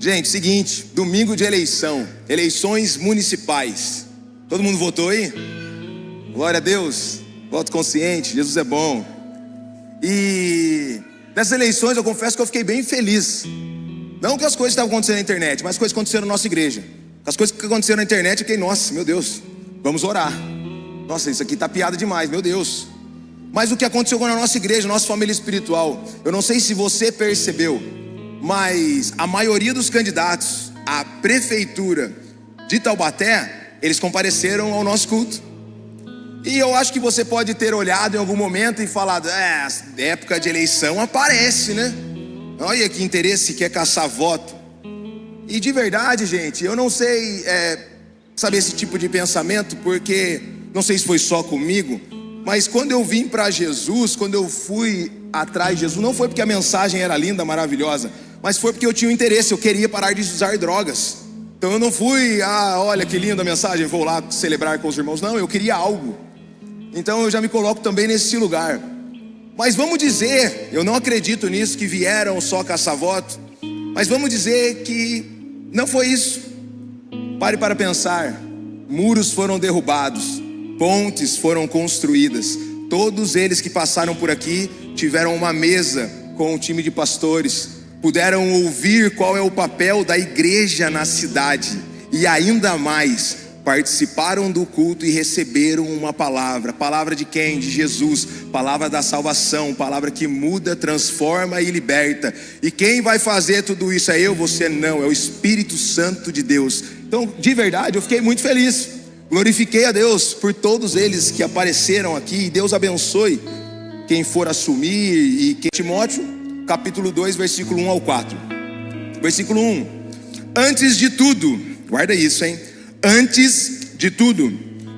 Gente, seguinte, domingo de eleição, eleições municipais. Todo mundo votou aí? Glória a Deus, voto consciente, Jesus é bom. E nessas eleições eu confesso que eu fiquei bem feliz. Não que as coisas estavam acontecendo na internet, mas as coisas que aconteceram na nossa igreja. As coisas que aconteceram na internet, eu fiquei, nossa, meu Deus, vamos orar. Nossa, isso aqui tá piada demais, meu Deus. Mas o que aconteceu na nossa igreja, nossa família espiritual, eu não sei se você percebeu, mas a maioria dos candidatos à prefeitura de Taubaté, eles compareceram ao nosso culto. E eu acho que você pode ter olhado em algum momento e falado, época de eleição aparece, né? Olha que interesse, quer caçar voto. E de verdade, gente, eu não sei saber esse tipo de pensamento, porque não sei se foi só comigo, mas quando eu vim para Jesus, quando eu fui atrás de Jesus, não foi porque a mensagem era linda, maravilhosa, mas foi porque eu tinha um interesse, eu queria parar de usar drogas. Então eu não fui, olha que linda a mensagem, vou lá celebrar com os irmãos. Não, eu queria algo. Então eu já me coloco também nesse lugar. Mas vamos dizer, eu não acredito nisso, que vieram só caçar voto, mas vamos dizer que não foi isso. Pare para pensar. Muros foram derrubados, pontes foram construídas. Todos eles que passaram por aqui tiveram uma mesa com o time de pastores, puderam ouvir qual é o papel da igreja na cidade, e ainda mais, participaram do culto e receberam uma palavra. Palavra de quem? De Jesus. Palavra da salvação, palavra que muda, transforma e liberta. E quem vai fazer tudo isso? É eu, você não, é o Espírito Santo de Deus. Então, de verdade, eu fiquei muito feliz. Glorifiquei a Deus por todos eles que apareceram aqui. E Deus abençoe quem for assumir. E quem... Timóteo, capítulo 2, versículo 1 ao 4. Versículo 1. Antes de tudo, guarda isso, hein? Antes de tudo,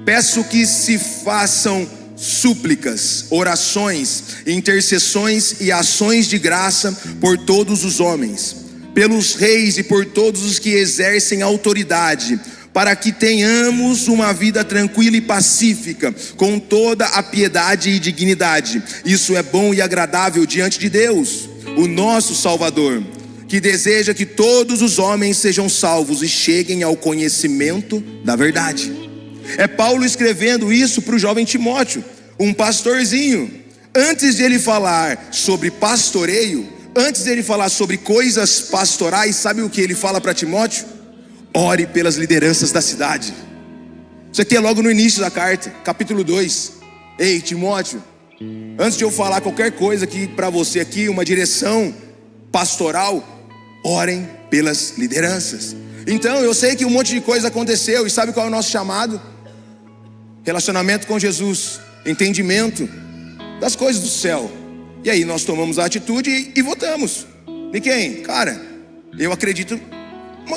peço que se façam súplicas, orações, intercessões e ações de graça por todos os homens, pelos reis e por todos os que exercem autoridade, para que tenhamos uma vida tranquila e pacífica, com toda a piedade e dignidade. Isso é bom e agradável diante de Deus, o nosso Salvador, que deseja que todos os homens sejam salvos e cheguem ao conhecimento da verdade. É Paulo escrevendo isso para o jovem Timóteo, um pastorzinho. Antes de ele falar sobre pastoreio, antes de ele falar sobre coisas pastorais, sabe o que ele fala para Timóteo? Ore pelas lideranças da cidade. Isso aqui é logo no início da carta, capítulo 2. Ei, Timóteo, antes de eu falar qualquer coisa aqui para você aqui, uma direção pastoral, orem pelas lideranças. Então eu sei que um monte de coisa aconteceu, e sabe qual é o nosso chamado? Relacionamento com Jesus, entendimento das coisas do céu. E aí nós tomamos a atitude e votamos. E quem? Cara, eu acredito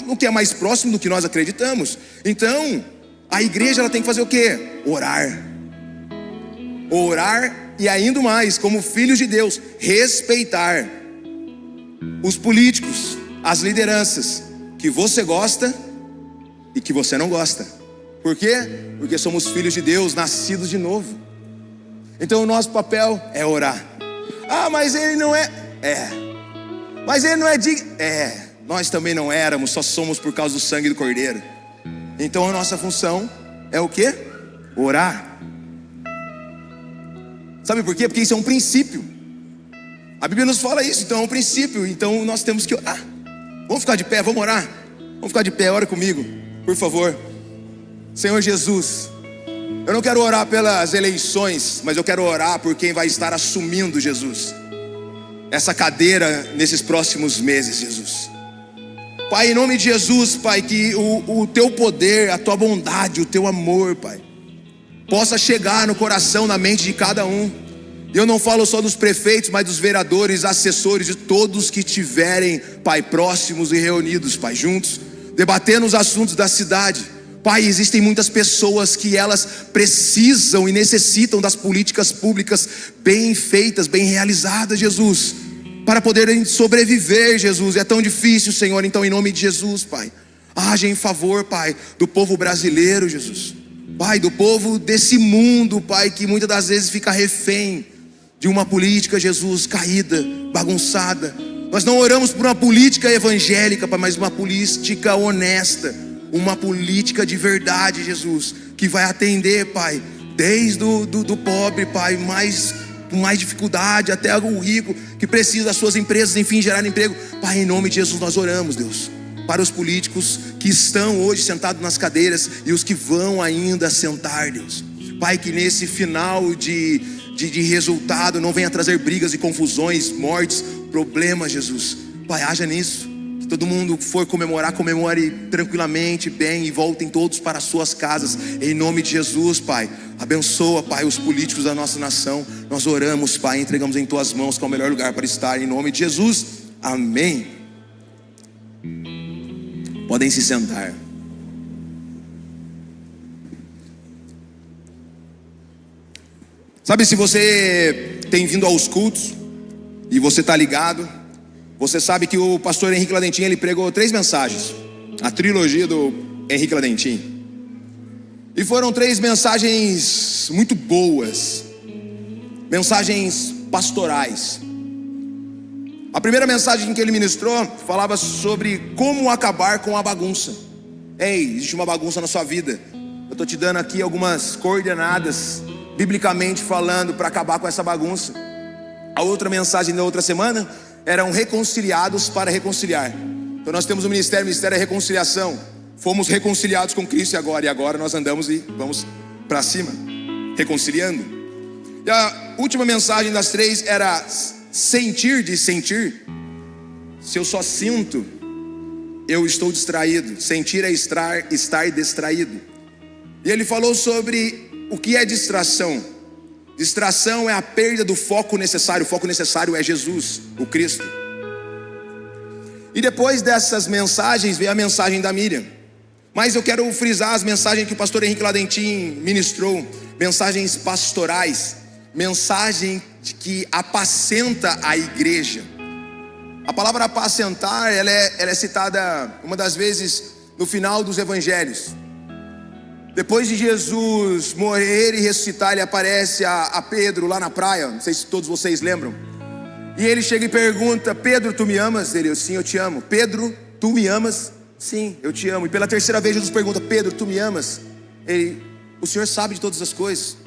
no que é mais próximo do que nós acreditamos. Então a igreja ela tem que fazer o quê? Orar. Orar, e ainda mais, como filhos de Deus, respeitar os políticos, as lideranças que você gosta e que você não gosta. Por quê? Porque somos filhos de Deus, nascidos de novo. Então o nosso papel é orar. Mas ele não é. Mas ele não é digno. Nós também não éramos, só somos por causa do sangue do Cordeiro. Então a nossa função é o quê? Orar. Sabe por quê? Porque isso é um princípio. A Bíblia nos fala isso, então é um princípio. Então nós temos que orar. Vamos ficar de pé, vamos orar. Vamos ficar de pé, ora comigo, por favor. Senhor Jesus, eu não quero orar pelas eleições, mas eu quero orar por quem vai estar assumindo, Jesus, essa cadeira nesses próximos meses, Jesus. Pai, em nome de Jesus, Pai, que o Teu poder, a Tua bondade, o Teu amor, Pai, possa chegar no coração, na mente de cada um. Eu não falo só dos prefeitos, mas dos vereadores, assessores, de todos que tiverem, Pai, próximos e reunidos, Pai, juntos, debatendo os assuntos da cidade. Pai, existem muitas pessoas que elas precisam e necessitam das políticas públicas bem feitas, bem realizadas, Jesus, para poderem sobreviver, Jesus. É tão difícil, Senhor. Então, em nome de Jesus, Pai, age em favor, Pai, do povo brasileiro, Jesus, Pai, do povo desse mundo, Pai, que muitas das vezes fica refém de uma política, Jesus, caída, bagunçada. Nós não oramos por uma política evangélica, Pai, mas uma política honesta, uma política de verdade, Jesus, que vai atender, Pai, desde do pobre, Pai, com mais dificuldade, até o rico, que precisa das suas empresas, enfim, gerar emprego. Pai, em nome de Jesus nós oramos, Deus, para os políticos que estão hoje sentados nas cadeiras e os que vão ainda sentar, Deus. Pai, que nesse final de resultado não venha trazer brigas e confusões, mortes, problemas, Jesus. Pai, haja nisso. Que todo mundo que for comemorar, comemore tranquilamente, bem, e voltem todos para as suas casas. Em nome de Jesus, Pai. Abençoa, Pai, os políticos da nossa nação. Nós oramos, Pai, entregamos em Tuas mãos, que é o melhor lugar para estar. Em nome de Jesus, amém. Podem se sentar. Sabe, se você tem vindo aos cultos e você está ligado, você sabe que o pastor Henrique Ladentim, ele pregou 3 mensagens, a trilogia do Henrique Ladentim. E foram 3 mensagens muito boas, mensagens pastorais. A primeira mensagem que ele ministrou falava sobre como acabar com a bagunça. Ei, existe uma bagunça na sua vida. Eu estou te dando aqui algumas coordenadas, biblicamente falando, para acabar com essa bagunça. A outra mensagem da outra semana eram reconciliados para reconciliar. Então nós temos o ministério é reconciliação. Fomos reconciliados com Cristo e agora nós andamos e vamos para cima, reconciliando. E a última mensagem das 3 era sentir de sentir. Se eu só sinto, eu estou distraído. Sentir é estar distraído. E ele falou sobre o que é distração. Distração é a perda do foco necessário. O foco necessário é Jesus, o Cristo. E depois dessas mensagens veio a mensagem da Miriam. Mas eu quero frisar as mensagens que o pastor Henrique Ladentim ministrou. Mensagens pastorais. Mensagem de que apacenta a igreja. A palavra apacentar, ela é citada uma das vezes no final dos evangelhos. Depois de Jesus morrer e ressuscitar, ele aparece a Pedro lá na praia. Não sei se todos vocês lembram. E ele chega e pergunta: Pedro, tu me amas? Ele: sim, eu te amo. Pedro, tu me amas? Sim, eu te amo. E pela terceira vez Jesus pergunta: Pedro, tu me amas? Ele: o Senhor sabe de todas as coisas.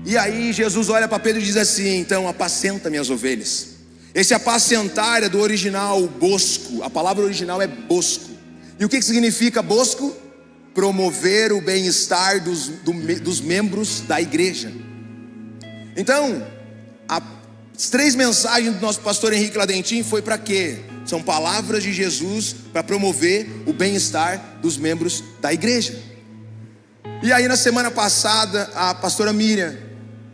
E aí Jesus olha para Pedro e diz assim: então apacenta minhas ovelhas. Esse apacentar é do original bosco. A palavra original é bosco. E o que significa bosco? Promover o bem-estar dos membros da igreja. Então, as 3 mensagens do nosso pastor Henrique Ladentim foi para quê? São palavras de Jesus para promover o bem-estar dos membros da igreja. E aí na semana passada, a pastora Miriam,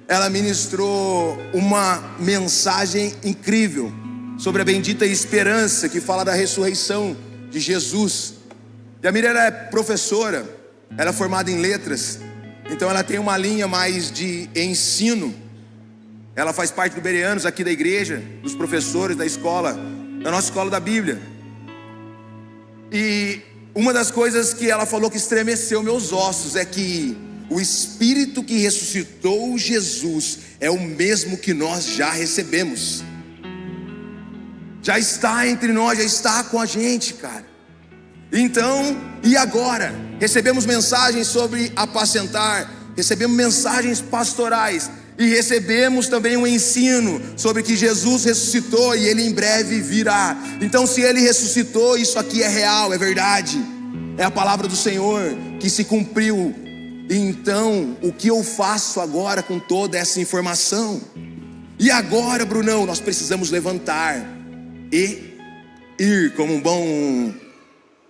ela ministrou uma mensagem incrível sobre a bendita esperança, que fala da ressurreição de Jesus. E a Miriam, ela é professora, ela é formada em letras, então ela tem uma linha mais de ensino. Ela faz parte do Bereanos aqui da igreja, dos professores da escola, da nossa escola da Bíblia. E uma das coisas que ela falou que estremeceu meus ossos é que o Espírito que ressuscitou Jesus é o mesmo que nós já recebemos. Já está entre nós, já está com a gente, cara. Então, e agora? Recebemos mensagens sobre apacentar, recebemos mensagens pastorais e recebemos também um ensino sobre que Jesus ressuscitou e Ele em breve virá. Então, se Ele ressuscitou, isso aqui é real, é verdade, é a palavra do Senhor que se cumpriu. Então, o que eu faço agora com toda essa informação? E agora, Brunão, nós precisamos levantar e ir, como um bom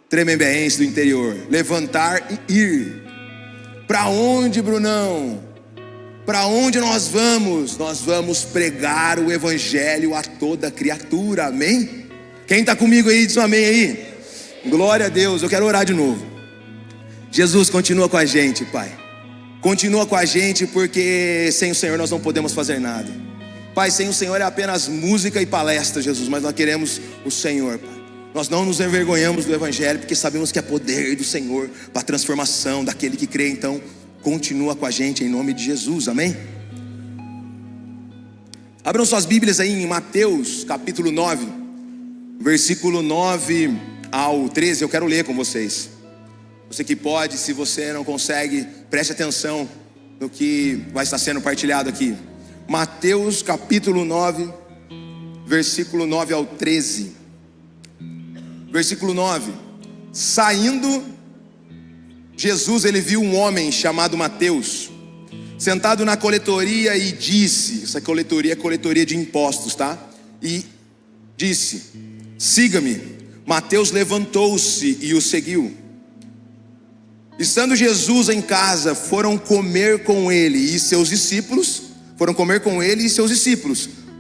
tremembeense do interior. Levantar e ir. Para onde, Brunão? Para onde nós vamos? Nós vamos pregar o evangelho a toda criatura, amém? Quem está comigo aí, diz um amém aí. Glória a Deus. Eu quero orar de novo. Jesus, continua com a gente, Pai. Continua com a gente, porque sem o Senhor nós não podemos fazer nada. Pai, sem o Senhor é apenas música e palestra, Jesus, mas nós queremos o Senhor, Pai. Nós não nos envergonhamos do evangelho, porque sabemos que é poder do Senhor para a transformação daquele que crê. Então, continua com a gente em nome de Jesus, amém? Abram suas Bíblias aí em Mateus capítulo 9, versículo 9 ao 13, eu quero ler com vocês. Você que pode, se você não consegue, preste atenção no que vai estar sendo partilhado aqui. Mateus capítulo 9, versículo 9 ao 13. Versículo 9. Saindo, Jesus, ele viu um homem chamado Mateus, sentado na coletoria e disse, essa coletoria é coletoria de impostos, tá? E disse: siga-me. Mateus levantou-se e o seguiu. Estando Jesus em casa, foram comer com ele e seus discípulos,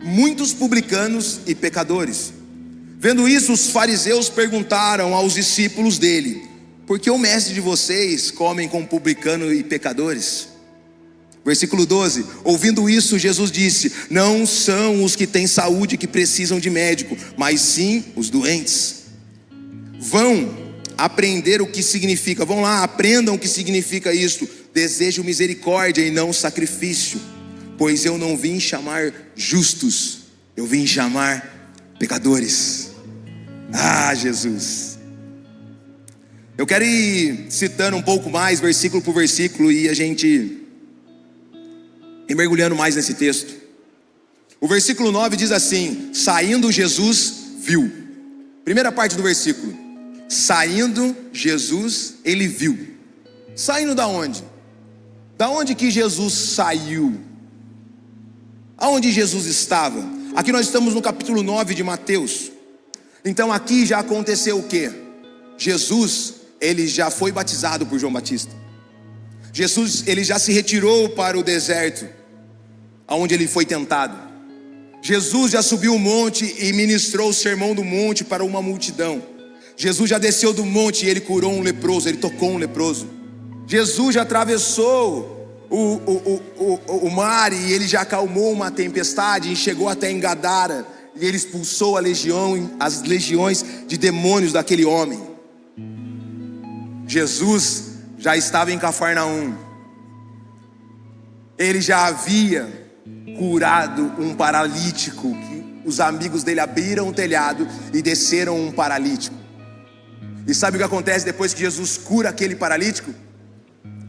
muitos publicanos e pecadores. Vendo isso, os fariseus perguntaram aos discípulos dele: por que o mestre de vocês comem com publicano e pecadores? Versículo 12, ouvindo isso, Jesus disse: não são os que têm saúde que precisam de médico, mas sim os doentes. Vão aprender o que significa, vão lá, aprendam o que significa isto: desejo misericórdia e não sacrifício, pois eu não vim chamar justos, eu vim chamar pecadores. Ah, Jesus. Eu quero ir citando um pouco mais, versículo por versículo, e a gente ir mergulhando mais nesse texto. O versículo 9 diz assim: saindo Jesus viu. Primeira parte do versículo: saindo Jesus, ele viu. Saindo da onde? Da onde que Jesus saiu? Aonde Jesus estava? Aqui nós estamos no capítulo 9 de Mateus. Então aqui já aconteceu o quê? Jesus, ele já foi batizado por João Batista. Jesus, ele já se retirou para o deserto, aonde ele foi tentado. Jesus já subiu o monte e ministrou o sermão do monte para uma multidão. Jesus já desceu do monte e ele curou um leproso, ele tocou um leproso. Jesus já atravessou o mar e ele já acalmou uma tempestade e chegou até em Gadara, e ele expulsou as legiões de demônios daquele homem. Jesus já estava em Cafarnaum. Ele já havia curado um paralítico, que os amigos dele abriram o telhado e desceram um paralítico. E sabe o que acontece depois que Jesus cura aquele paralítico?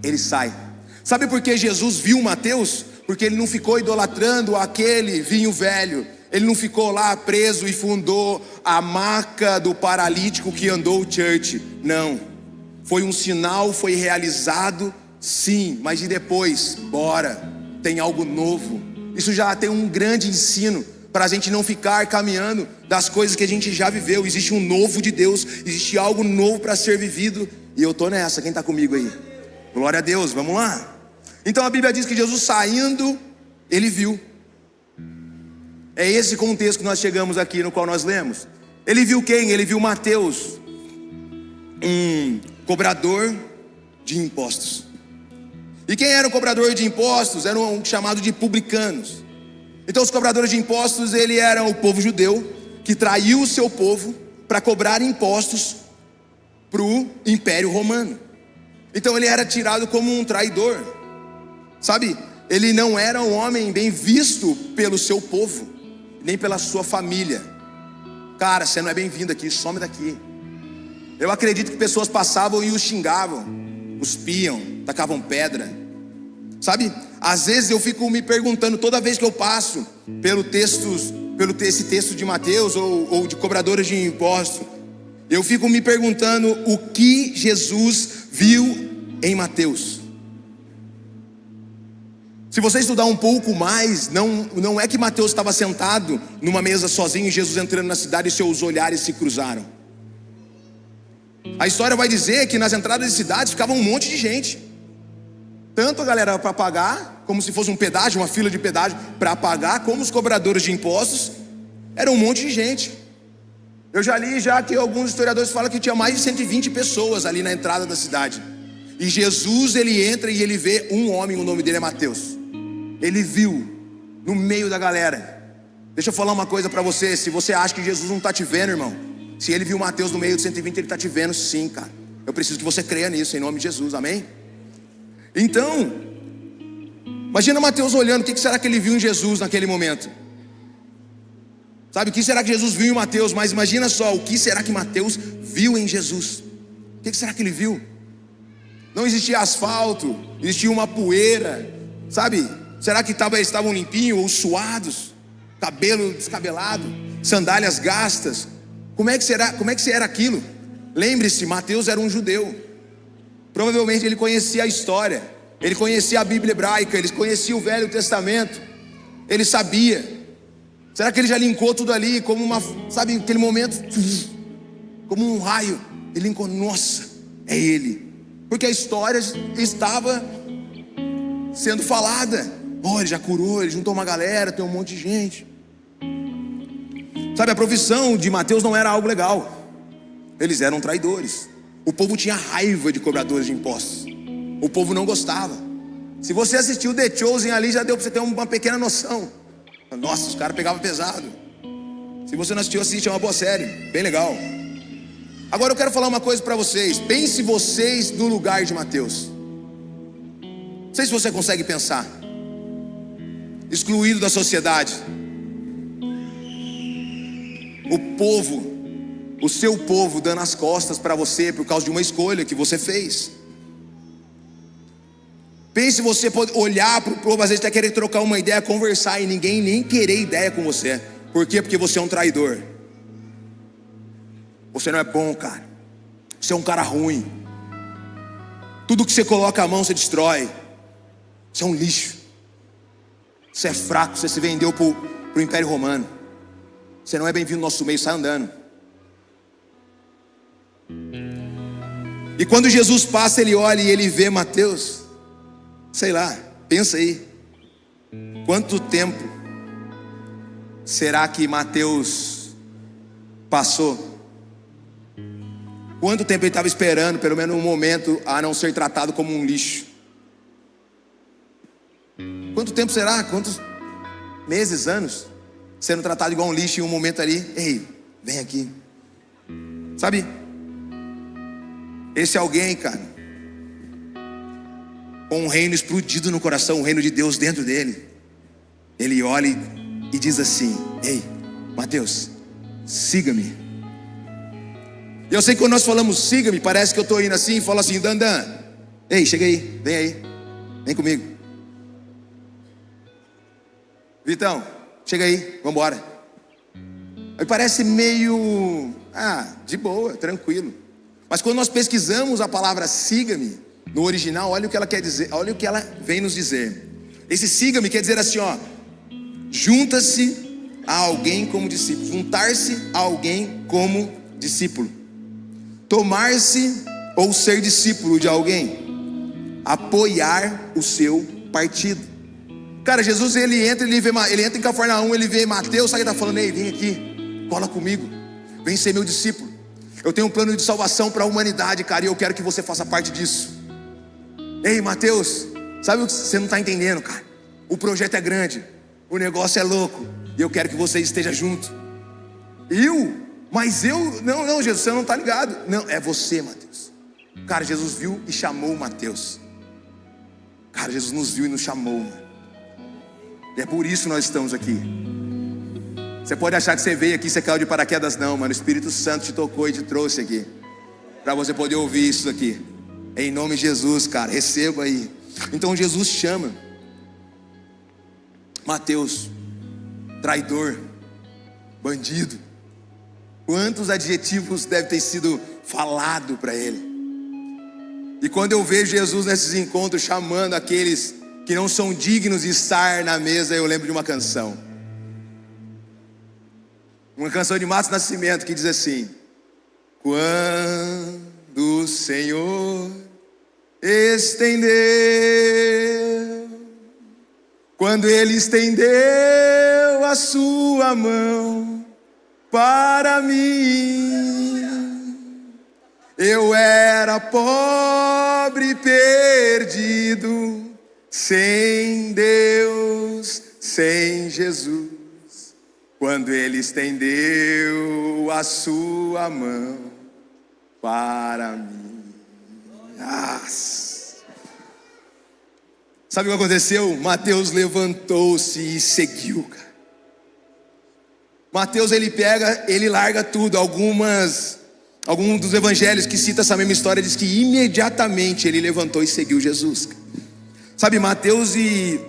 Ele sai. Sabe por que Jesus viu Mateus? Porque ele não ficou idolatrando aquele vinho velho. Ele não ficou lá preso e fundou a maca do paralítico que andou o church. Não. Foi um sinal, foi realizado, sim. Mas e depois? Bora, tem algo novo. Isso já tem um grande ensino para a gente não ficar caminhando das coisas que a gente já viveu. Existe um novo de Deus, existe algo novo para ser vivido. E eu tô nessa, quem está comigo aí? Glória a Deus, vamos lá. Então a Bíblia diz que Jesus saindo, ele viu. É esse contexto que nós chegamos aqui, no qual nós lemos. Ele viu quem? Ele viu Mateus, um cobrador de impostos. E quem era o cobrador de impostos? Era um chamado de publicanos. Então os cobradores de impostos, ele era o povo judeu que traiu o seu povo para cobrar impostos para o Império Romano. Então ele era tirado como um traidor, sabe? Ele não era um homem bem visto pelo seu povo, nem pela sua família. Cara, você não é bem-vindo aqui, some daqui. Eu acredito que pessoas passavam e o xingavam, cuspiam, tacavam pedra, sabe? Às vezes eu fico me perguntando, toda vez que eu passo esse texto de Mateus ou de cobradores de impostos, eu fico me perguntando o que Jesus viu em Mateus. Se você estudar um pouco mais, não é que Mateus estava sentado numa mesa sozinho e Jesus entrando na cidade e seus olhares se cruzaram. A história vai dizer que nas entradas de cidades ficava um monte de gente. Tanto a galera para pagar, como se fosse um pedágio, uma fila de pedágio para pagar, como os cobradores de impostos. Era um monte de gente. Eu já li que alguns historiadores falam que tinha mais de 120 pessoas ali na entrada da cidade. E Jesus, ele entra e ele vê um homem, o nome dele é Mateus. Ele viu no meio da galera. Deixa eu falar uma coisa para você. Se você acha que Jesus não está te vendo, irmão, se ele viu Mateus no meio de 120, ele está te vendo sim, cara. Eu preciso que você creia nisso, em nome de Jesus, amém? Então, imagina Mateus olhando, o que será que ele viu em Jesus naquele momento? Sabe, o que será que Jesus viu em Mateus? Mas imagina só, o que será que Mateus viu em Jesus? O que será que ele viu? Não existia asfalto, existia uma poeira, sabe? Será que estavam limpinhos ou suados? Cabelo descabelado, sandálias gastas. Como é que era aquilo? Lembre-se, Mateus era um judeu. Provavelmente ele conhecia a história, ele conhecia a Bíblia hebraica, ele conhecia o Velho Testamento, ele sabia. Será que ele já linkou tudo ali como sabe, aquele momento, como um raio? Ele linkou, nossa, é ele. Porque a história estava sendo falada. Oh, ele já curou, ele juntou uma galera, tem um monte de gente. Sabe, a profissão de Mateus não era algo legal. Eles eram traidores. O povo tinha raiva de cobradores de impostos. O povo não gostava. Se você assistiu The Chosen ali, já deu para você ter uma pequena noção. Nossa, os caras pegavam pesado. Se você não assistiu, assiste, é uma boa série, bem legal. Agora eu quero falar uma coisa para vocês. Pense vocês no lugar de Mateus. Não sei se você consegue pensar. Excluído da sociedade. O povo, o seu povo dando as costas para você por causa de uma escolha que você fez. Pense você pode olhar para o povo, às vezes até querer trocar uma ideia, conversar, e ninguém nem querer ideia com você. Por quê? Porque você é um traidor. Você não é bom, cara. Você é um cara ruim. Tudo que você coloca a mão, você destrói. Você é um lixo. Você é fraco, você se vendeu para o Império Romano. Você não é bem-vindo no nosso meio, sai andando. E quando Jesus passa, ele olha e ele vê Mateus. Sei lá, pensa aí. Quanto tempo será que Mateus passou? Quanto tempo ele estava esperando, pelo menos um momento, a não ser tratado como um lixo? Quanto tempo será? Quantos meses, anos? Sendo tratado igual um lixo em um momento ali. Ei, vem aqui. Sabe? Esse alguém, cara, com um reino explodido no coração, o reino de Deus dentro dele. Ele olha e diz assim: ei, Mateus, siga-me. E eu sei que quando nós falamos siga-me, parece que eu estou indo assim e falo assim: Dandan, ei, chega aí, vem comigo. Vitão, chega aí, vamos embora. Aí parece meio, de boa, tranquilo. Mas quando nós pesquisamos a palavra siga-me no original, olha o que ela quer dizer, olha o que ela vem nos dizer. Esse siga-me quer dizer assim, ó: junta-se a alguém como discípulo, juntar-se a alguém como discípulo, tomar-se ou ser discípulo de alguém, apoiar o seu partido. Cara, Jesus ele entra em Cafarnaum, ele vê Mateus, sabe o que ele está falando? Ei, vem aqui, cola comigo, vem ser meu discípulo. Eu tenho um plano de salvação para a humanidade, cara, e eu quero que você faça parte disso. Ei, Mateus, sabe o que você não está entendendo, cara? O projeto é grande, o negócio é louco, e eu quero que você esteja junto. Mas eu, não, Jesus, você não está ligado. Não, é você, Mateus. Cara, Jesus viu e chamou Mateus. Cara, Jesus nos viu e nos chamou, mano. E é por isso que nós estamos aqui. Você pode achar que você veio aqui, você caiu de paraquedas. Não, mano, o Espírito Santo te tocou e te trouxe aqui, para você poder ouvir isso aqui. Em nome de Jesus, cara, receba aí. Então Jesus chama Mateus, traidor, bandido. Quantos adjetivos devem ter sido falado para ele. E quando eu vejo Jesus nesses encontros chamando aqueles que não são dignos de estar na mesa, eu lembro de uma canção. Uma canção de Matos Nascimento que diz assim: quando o Senhor estendeu, quando Ele estendeu a sua mão para mim, eu era pobre e perdido, sem Deus, sem Jesus. Quando Ele estendeu a sua mão para mim. Sabe o que aconteceu? Mateus levantou-se e seguiu, cara. Mateus ele larga tudo. Alguns dos evangelhos que citam essa mesma história diz que imediatamente ele levantou e seguiu Jesus. Sabe, Mateus e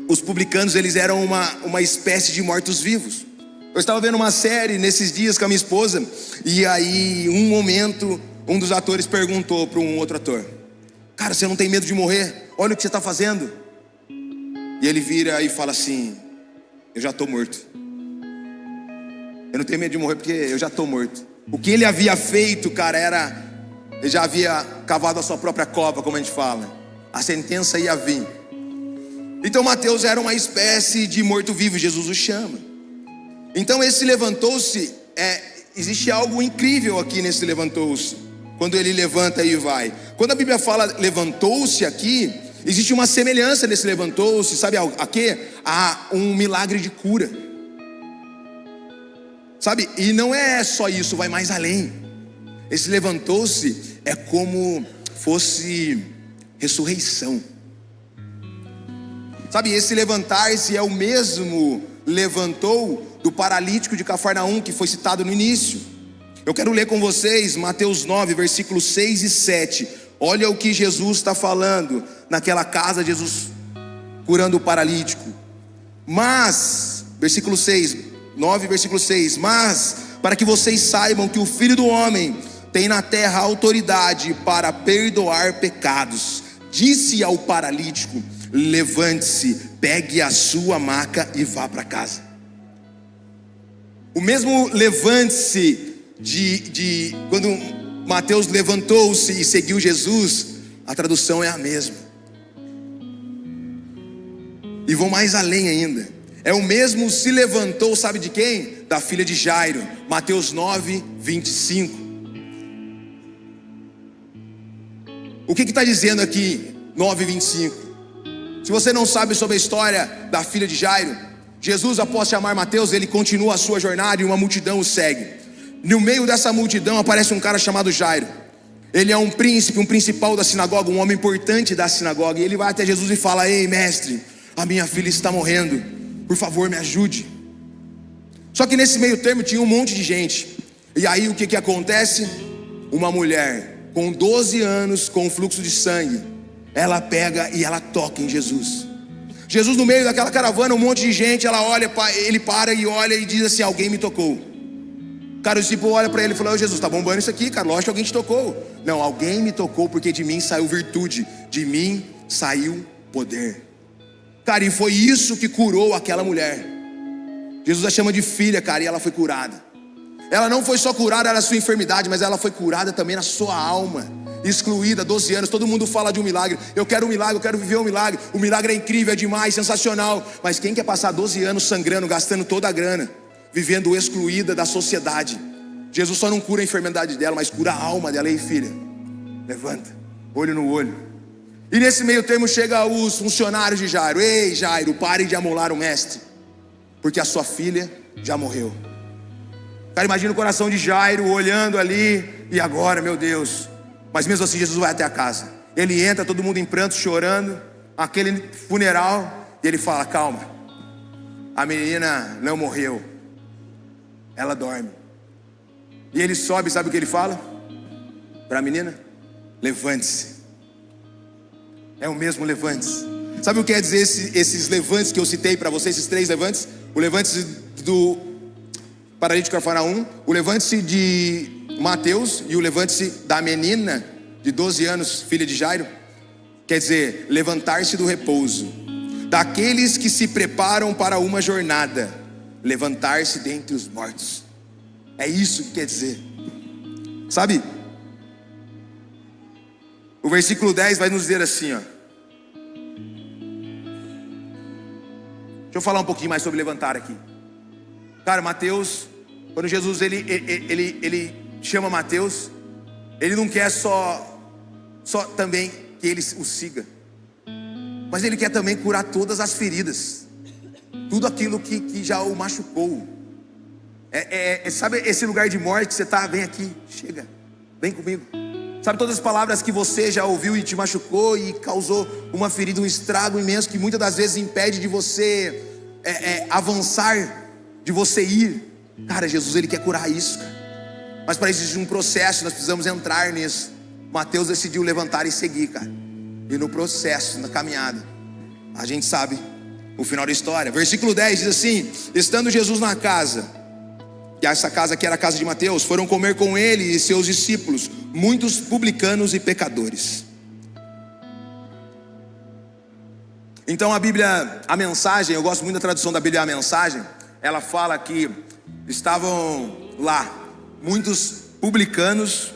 os publicanos, eles eram uma espécie de mortos-vivos. Eu estava vendo uma série nesses dias com a minha esposa, e aí, um momento, um dos atores perguntou para um outro ator: cara, você não tem medo de morrer? Olha o que você está fazendo. E ele vira e fala assim: eu já estou morto. Eu não tenho medo de morrer porque eu já estou morto. O que ele havia feito, cara, ele já havia cavado a sua própria cova, como a gente fala. A sentença ia vir. Então Mateus era uma espécie de morto-vivo, Jesus o chama. Então esse levantou-se, existe algo incrível aqui nesse levantou-se. Quando ele levanta e vai. Quando a Bíblia fala levantou-se aqui, existe uma semelhança nesse levantou-se, sabe a quê? A um milagre de cura. Sabe, e não é só isso, vai mais além. Esse levantou-se é como fosse ressurreição. Sabe, esse levantar-se é o mesmo levantou do paralítico de Cafarnaum, que foi citado no início. Eu quero ler com vocês Mateus 9, versículos 6 e 7. Olha o que Jesus está falando naquela casa, Jesus curando o paralítico. Mas, versículo 6, 9, versículo 6. Mas, para que vocês saibam que o Filho do Homem tem na terra autoridade para perdoar pecados, disse ao paralítico: levante-se, pegue a sua maca e vá para casa. O mesmo levante-se de quando Mateus levantou-se e seguiu Jesus, a tradução é a mesma. E vou mais além ainda. É o mesmo se levantou, sabe de quem? Da filha de Jairo. Mateus 9, 25. O que está dizendo aqui 9, 25? Se você não sabe sobre a história da filha de Jairo, Jesus, após chamar Mateus, ele continua a sua jornada e uma multidão o segue. No meio dessa multidão aparece um cara chamado Jairo. Ele é um príncipe, um principal da sinagoga, um homem importante da sinagoga. E ele vai até Jesus e fala: ei, mestre, a minha filha está morrendo, por favor me ajude. Só que nesse meio termo tinha um monte de gente. E aí o que acontece? Uma mulher com 12 anos, com fluxo de sangue, ela pega e ela toca em Jesus. Jesus, no meio daquela caravana, um monte de gente, ela olha, ele para e olha e diz assim: alguém me tocou. Cara, o discípulo olha para ele e fala: ô Jesus, tá bombando isso aqui, cara, lógico que alguém te tocou. Não, alguém me tocou porque de mim saiu virtude, de mim saiu poder. Cara, e foi isso que curou aquela mulher. Jesus a chama de filha, cara, e ela foi curada. Ela não foi só curada na sua enfermidade, mas ela foi curada também na sua alma. Excluída, 12 anos, todo mundo fala de um milagre. Eu quero um milagre, eu quero viver um milagre. O milagre é incrível, é demais, sensacional. Mas quem quer passar 12 anos sangrando, gastando toda a grana, vivendo excluída da sociedade? Jesus só não cura a enfermidade dela, mas cura a alma dela. Ei, filha, levanta, olho no olho. E nesse meio termo chega os funcionários de Jairo: ei, Jairo, pare de amolar o mestre, porque a sua filha já morreu. Cara, imagina o coração de Jairo olhando ali. E agora, meu Deus? Mas mesmo assim Jesus vai até a casa. Ele entra, todo mundo em pranto, chorando, aquele funeral. E ele fala: calma, a menina não morreu, ela dorme. E ele sobe, sabe o que ele fala para a menina? Levante-se. É o mesmo levante-se. Sabe o que quer dizer esses levantes que eu citei para vocês, esses 3 levantes? O levante-se do paralítico de Cafarnaum, o levante-se de Mateus e o levante-se da menina de 12 anos, filha de Jairo. Quer dizer, levantar-se do repouso. Daqueles que se preparam para uma jornada, levantar-se dentre os mortos. É isso que quer dizer. Sabe? O versículo 10 vai nos dizer assim, ó. Deixa eu falar um pouquinho mais sobre levantar aqui. Cara, Mateus, quando Jesus ele chama Mateus, ele não quer só também que ele o siga, mas ele quer também curar todas as feridas, tudo aquilo que já o machucou. Sabe esse lugar de morte que você está? Vem aqui, chega, vem comigo. Sabe todas as palavras que você já ouviu e te machucou e causou uma ferida, um estrago imenso que muitas das vezes impede de você avançar, de você ir. Cara, Jesus, Ele quer curar isso, cara. Mas para isso existe um processo, nós precisamos entrar nisso. Mateus decidiu levantar e seguir, cara. E no processo, na caminhada, a gente sabe o final da história. Versículo 10 diz assim: estando Jesus na casa, que essa casa aqui era a casa de Mateus, foram comer com ele e seus discípulos muitos publicanos e pecadores. Então a Bíblia, a mensagem, eu gosto muito da tradução da Bíblia, a mensagem, ela fala que estavam lá muitos publicanos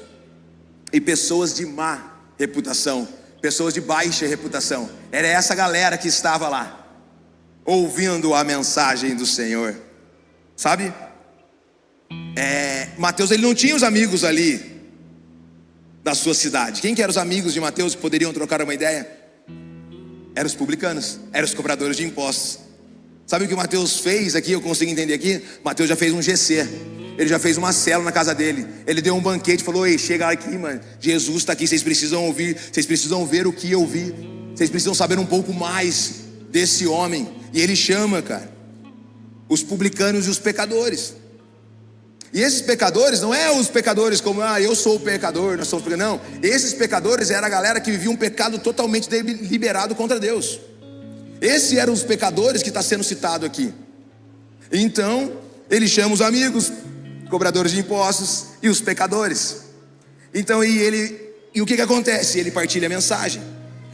e pessoas de má reputação, pessoas de baixa reputação. Era essa galera que estava lá, ouvindo a mensagem do Senhor, sabe? Mateus, ele não tinha os amigos ali da sua cidade. Quem que eram os amigos de Mateus que poderiam trocar uma ideia? Eram os publicanos, eram os cobradores de impostos. Sabe o que Mateus fez aqui? Eu consigo entender aqui. Mateus já fez um GC, ele já fez uma célula na casa dele. Ele deu um banquete, falou: ei, chega aqui, mano, Jesus está aqui, vocês precisam ouvir, vocês precisam ver o que eu vi, vocês precisam saber um pouco mais desse homem. E ele chama, cara, os publicanos e os pecadores. E esses pecadores não é os pecadores como, eu sou o pecador, nós somos pecadores. Não, esses pecadores era a galera que vivia um pecado totalmente deliberado contra Deus. Esses eram os pecadores que está sendo citado aqui. Então, ele chama os amigos, cobradores de impostos e os pecadores. Então, e o que acontece? Ele partilha a mensagem,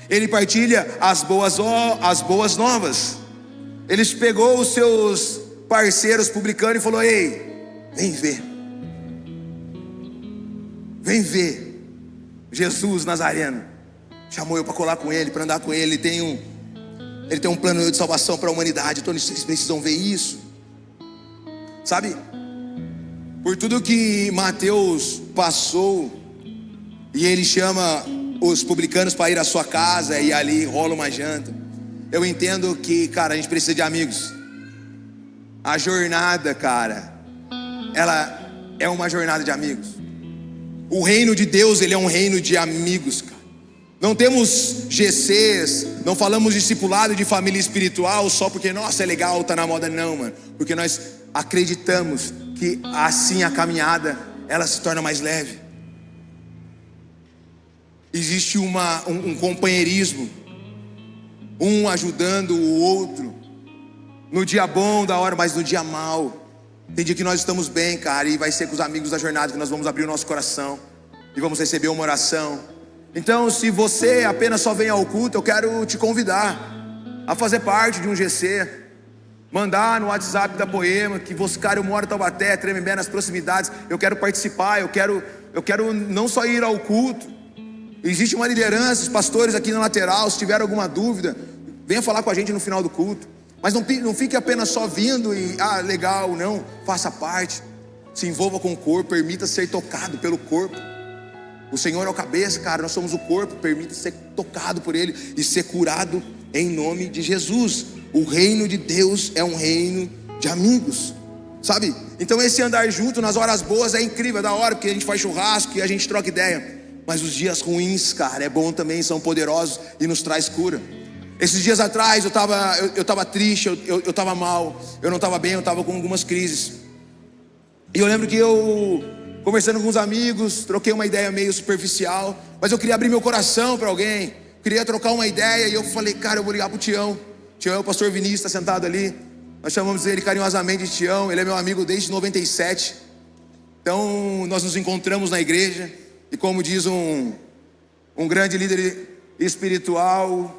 ele partilha as boas novas. Ele pegou os seus parceiros publicanos e falou: ei, vem ver Jesus Nazareno. Chamou eu para colar com ele, para andar com ele. Ele tem um plano de salvação para a humanidade. Então vocês precisam ver isso, sabe? Por tudo que Mateus passou, e ele chama os publicanos para ir à sua casa, e ali rola uma janta. Eu entendo que, cara, a gente precisa de amigos. A jornada, cara, ela é uma jornada de amigos. O reino de Deus, ele é um reino de amigos, cara. Não temos GCs, não falamos discipulado de família espiritual só porque, nossa, é legal, tá na moda. Não, mano, porque nós acreditamos que assim a caminhada, ela se torna mais leve. Existe um companheirismo, um ajudando o outro, no dia bom da hora, mas no dia mal. Tem dia que nós estamos bem, cara, e vai ser com os amigos da jornada que nós vamos abrir o nosso coração e vamos receber uma oração. Então, se você apenas só vem ao culto, eu quero te convidar a fazer parte de um GC. Mandar no WhatsApp da Poema que você, cara, eu moro em Taubaté, Tremembé, nas proximidades, eu quero participar, eu quero não só ir ao culto. Existe uma liderança, os pastores aqui na lateral, se tiver alguma dúvida, venha falar com a gente no final do culto. Mas não fique apenas só vindo e, legal, não, faça parte. Se envolva com o corpo, permita ser tocado pelo corpo. O Senhor é o cabeça, cara, nós somos o corpo. Permita ser tocado por Ele e ser curado em nome de Jesus. O reino de Deus é um reino de amigos, sabe? Então esse andar junto nas horas boas é incrível, é da hora, porque a gente faz churrasco e a gente troca ideia. Mas os dias ruins, cara, é bom também, são poderosos e nos traz cura. Esses dias atrás eu tava triste, eu tava mal, eu não tava bem, eu tava com algumas crises. E eu lembro que eu, conversando com os amigos, troquei uma ideia meio superficial, mas eu queria abrir meu coração para alguém, queria trocar uma ideia. E eu falei: cara, eu vou ligar pro Tião. Tião é o pastor Vinícius, está sentado ali. Nós chamamos ele carinhosamente de Tião. Ele é meu amigo desde 97. Então nós nos encontramos na igreja. E como diz um grande líder espiritual,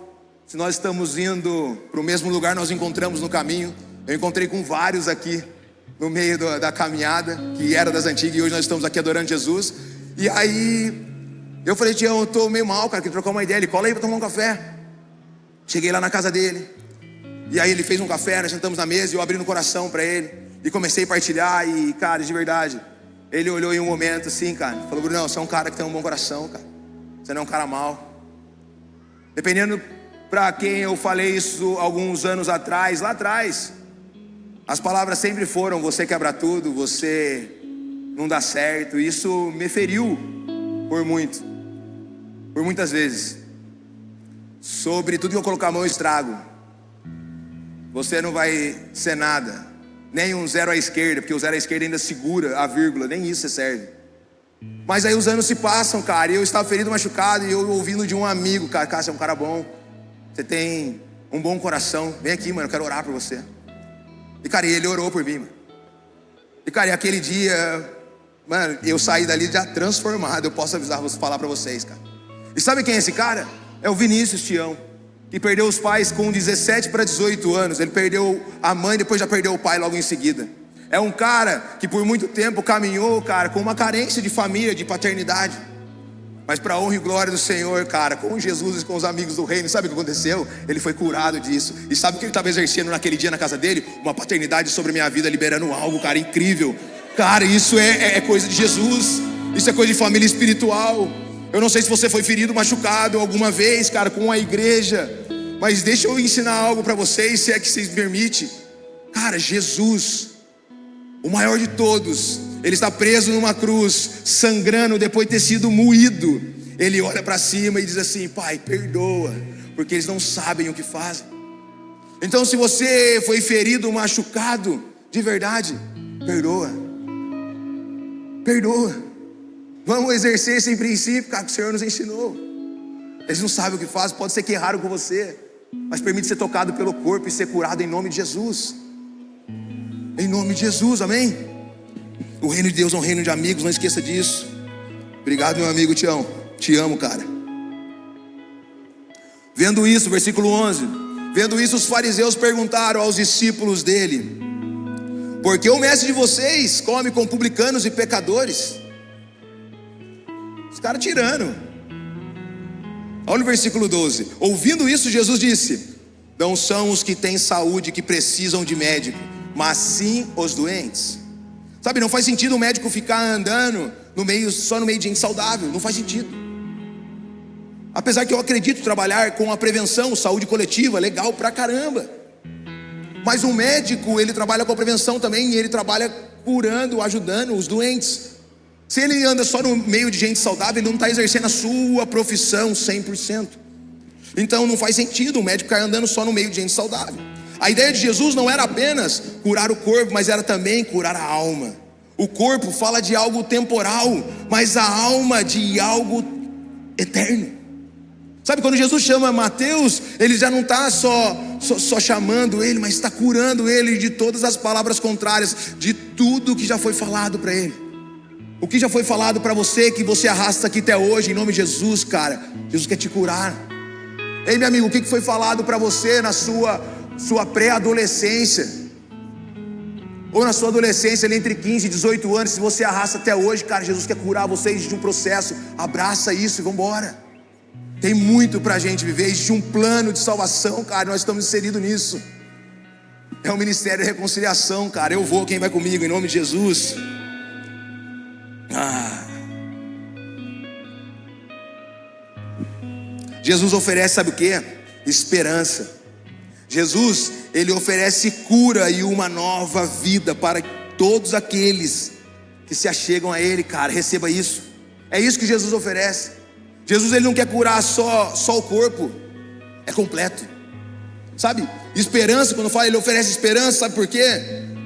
se nós estamos indo para o mesmo lugar, nós encontramos no caminho. Eu encontrei com vários aqui no meio da caminhada, que era das antigas, e hoje nós estamos aqui adorando Jesus. E aí eu falei: Tião, eu estou meio mal, cara, queria trocar uma ideia. Ele: cola aí para tomar um café. Cheguei lá na casa dele, e aí ele fez um café, nós sentamos na mesa, e eu abri no coração para ele, e comecei a partilhar. E, cara, de verdade, ele olhou em um momento assim, cara, falou: Brunão, você é um cara que tem um bom coração, cara, você não é um cara mau. Dependendo para quem eu falei isso alguns anos atrás, lá atrás, as palavras sempre foram: você quebra tudo, você não dá certo. E isso me feriu por muitas vezes. Sobre tudo que eu colocar a mão eu estrago, você não vai ser nada, nem um zero à esquerda, porque o zero à esquerda ainda segura a vírgula, nem isso você serve. Mas aí os anos se passam, cara, e eu estava ferido, machucado, e eu ouvindo de um amigo, cara, você é um cara bom, você tem um bom coração, vem aqui, mano, eu quero orar por você. E cara, ele orou por mim, mano. E cara, e aquele dia, mano, eu saí dali já transformado, eu posso falar pra vocês, cara. E sabe quem é esse cara? É o Vinícius Tião, que perdeu os pais com 17 para 18 anos. Ele perdeu a mãe, depois já perdeu o pai logo em seguida. É um cara que por muito tempo caminhou, cara, com uma carência de família, de paternidade. Mas para a honra e glória do Senhor, cara, com Jesus e com os amigos do reino, sabe o que aconteceu? Ele foi curado disso. E sabe o que ele estava exercendo naquele dia na casa dele? Uma paternidade sobre a minha vida, liberando algo, cara, incrível. Cara, isso é coisa de Jesus. Isso é coisa de família espiritual. Eu não sei se você foi ferido, machucado alguma vez, cara, com a igreja. Mas deixa eu ensinar algo para vocês, se é que vocês me permitem. Cara, Jesus, o maior de todos, ele está preso numa cruz, sangrando depois de ter sido moído. Ele olha para cima e diz assim: Pai, perdoa, porque eles não sabem o que fazem. Então se você foi ferido, machucado, de verdade, perdoa. Perdoa. Vamos exercer esse princípio, cara, que o Senhor nos ensinou. Eles não sabem o que fazem, pode ser que erraram com você, mas permite ser tocado pelo corpo e ser curado em nome de Jesus. Em nome de Jesus, amém? O reino de Deus é um reino de amigos, não esqueça disso. Obrigado, meu amigo Tião, te amo, cara. Vendo isso, versículo 11. Vendo isso, os fariseus perguntaram aos discípulos dele: por que o mestre de vocês come com publicanos e pecadores? Os caras tirando. Olha o versículo 12. Ouvindo isso, Jesus disse: não são os que têm saúde que precisam de médico, mas sim os doentes. Sabe, não faz sentido o médico ficar andando só no meio de gente saudável. Não faz sentido. Apesar que eu acredito trabalhar com a prevenção, saúde coletiva, legal pra caramba. Mas o médico, ele trabalha com a prevenção também, e ele trabalha curando, ajudando os doentes. Se ele anda só no meio de gente saudável, ele não está exercendo a sua profissão 100%. Então não faz sentido o médico ficar andando só no meio de gente saudável. A ideia de Jesus não era apenas curar o corpo, mas era também curar a alma. O corpo fala de algo temporal, mas a alma de algo eterno. Sabe, quando Jesus chama Mateus, ele já não está só chamando ele, mas está curando ele de todas as palavras contrárias, de tudo que já foi falado para ele. O que já foi falado para você, que você arrasta aqui até hoje, em nome de Jesus, cara, Jesus quer te curar. Ei, meu amigo, o que foi falado para você na sua pré-adolescência, ou na sua adolescência, ali entre 15 e 18 anos, se você arrasta até hoje, cara, Jesus quer curar você. Existe um processo, abraça isso e vamos embora. Tem muito pra gente viver, existe um plano de salvação, cara, nós estamos inseridos nisso. É o ministério de reconciliação, cara, eu vou, quem vai comigo, em nome de Jesus. Jesus oferece, sabe o que? Esperança. Jesus, ele oferece cura e uma nova vida para todos aqueles que se achegam a ele, cara, receba isso. É isso que Jesus oferece. Jesus, ele não quer curar só o corpo, é completo. Sabe, esperança, quando fala, ele oferece esperança, sabe por quê?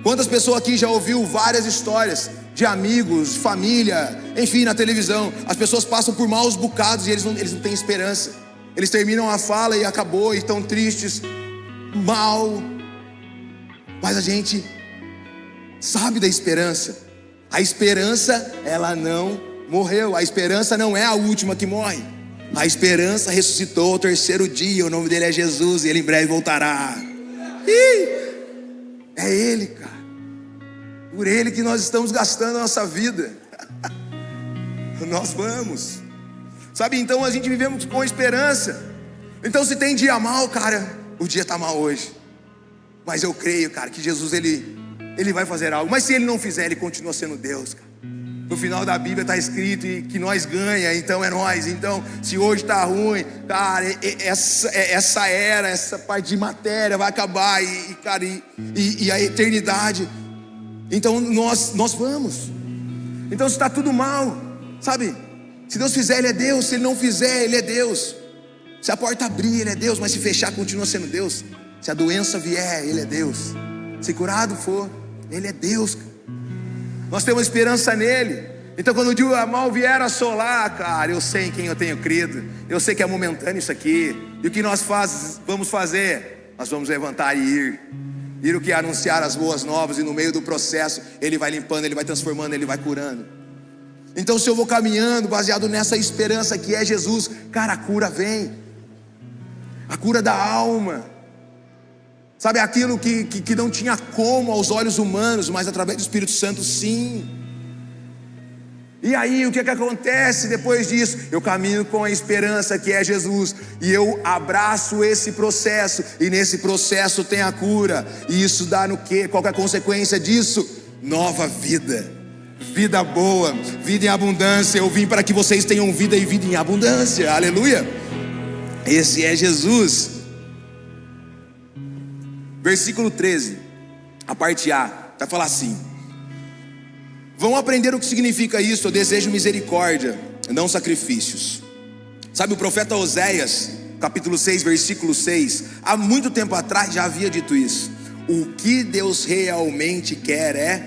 Quantas pessoas aqui já ouviu várias histórias de amigos, de família, enfim, na televisão, as pessoas passam por maus bocados e eles não têm esperança. Eles terminam a fala e acabou, e estão tristes, mal. Mas a gente sabe da esperança. A esperança, ela não morreu. A esperança não é a última que morre. A esperança ressuscitou ao terceiro dia. O nome dele é Jesus e ele em breve voltará. É ele, cara. Por ele que nós estamos gastando a nossa vida. Nós vamos. Sabe, então a gente vivemos com esperança. Então se tem dia mal, cara, o dia está mal hoje. Mas eu creio, cara, que Jesus ele vai fazer algo. Mas se ele não fizer, ele continua sendo Deus, cara. No final da Bíblia está escrito que nós ganha, então é nós. Então se hoje está ruim, cara, essa era, essa parte de matéria vai acabar. Cara, e a eternidade. Então nós vamos. Então se está tudo mal, sabe, se Deus fizer, ele é Deus. Se ele não fizer, ele é Deus. Se a porta abrir, ele é Deus. Mas se fechar, continua sendo Deus. Se a doença vier, ele é Deus. Se curado for, Ele é Deus, cara. Nós temos esperança nele. Então quando o dia mal vier assolar, cara, eu sei em quem eu tenho crido. Eu sei que é momentâneo isso aqui. E o que nós vamos fazer? Nós vamos levantar e ir. Ir o que? Anunciar as boas novas. E no meio do processo, Ele vai limpando, Ele vai transformando, Ele vai curando. Então se eu vou caminhando baseado nessa esperança que é Jesus, cara, a cura vem. A cura da alma. Sabe, aquilo que não tinha como aos olhos humanos, mas através do Espírito Santo, sim. E aí, o que acontece depois disso? Eu caminho com a esperança que é Jesus, e eu abraço esse processo, e nesse processo tem a cura. E isso dá no quê? Qual que é a consequência disso? Nova vida, vida boa, vida em abundância. Eu vim para que vocês tenham vida e vida em abundância, aleluia. Esse é Jesus. Versículo 13, a parte A, vai falar assim: vão aprender o que significa isso. Eu desejo misericórdia, não sacrifícios. Sabe, o profeta Oséias, capítulo 6, versículo 6, há muito tempo atrás já havia dito isso. O que Deus realmente quer é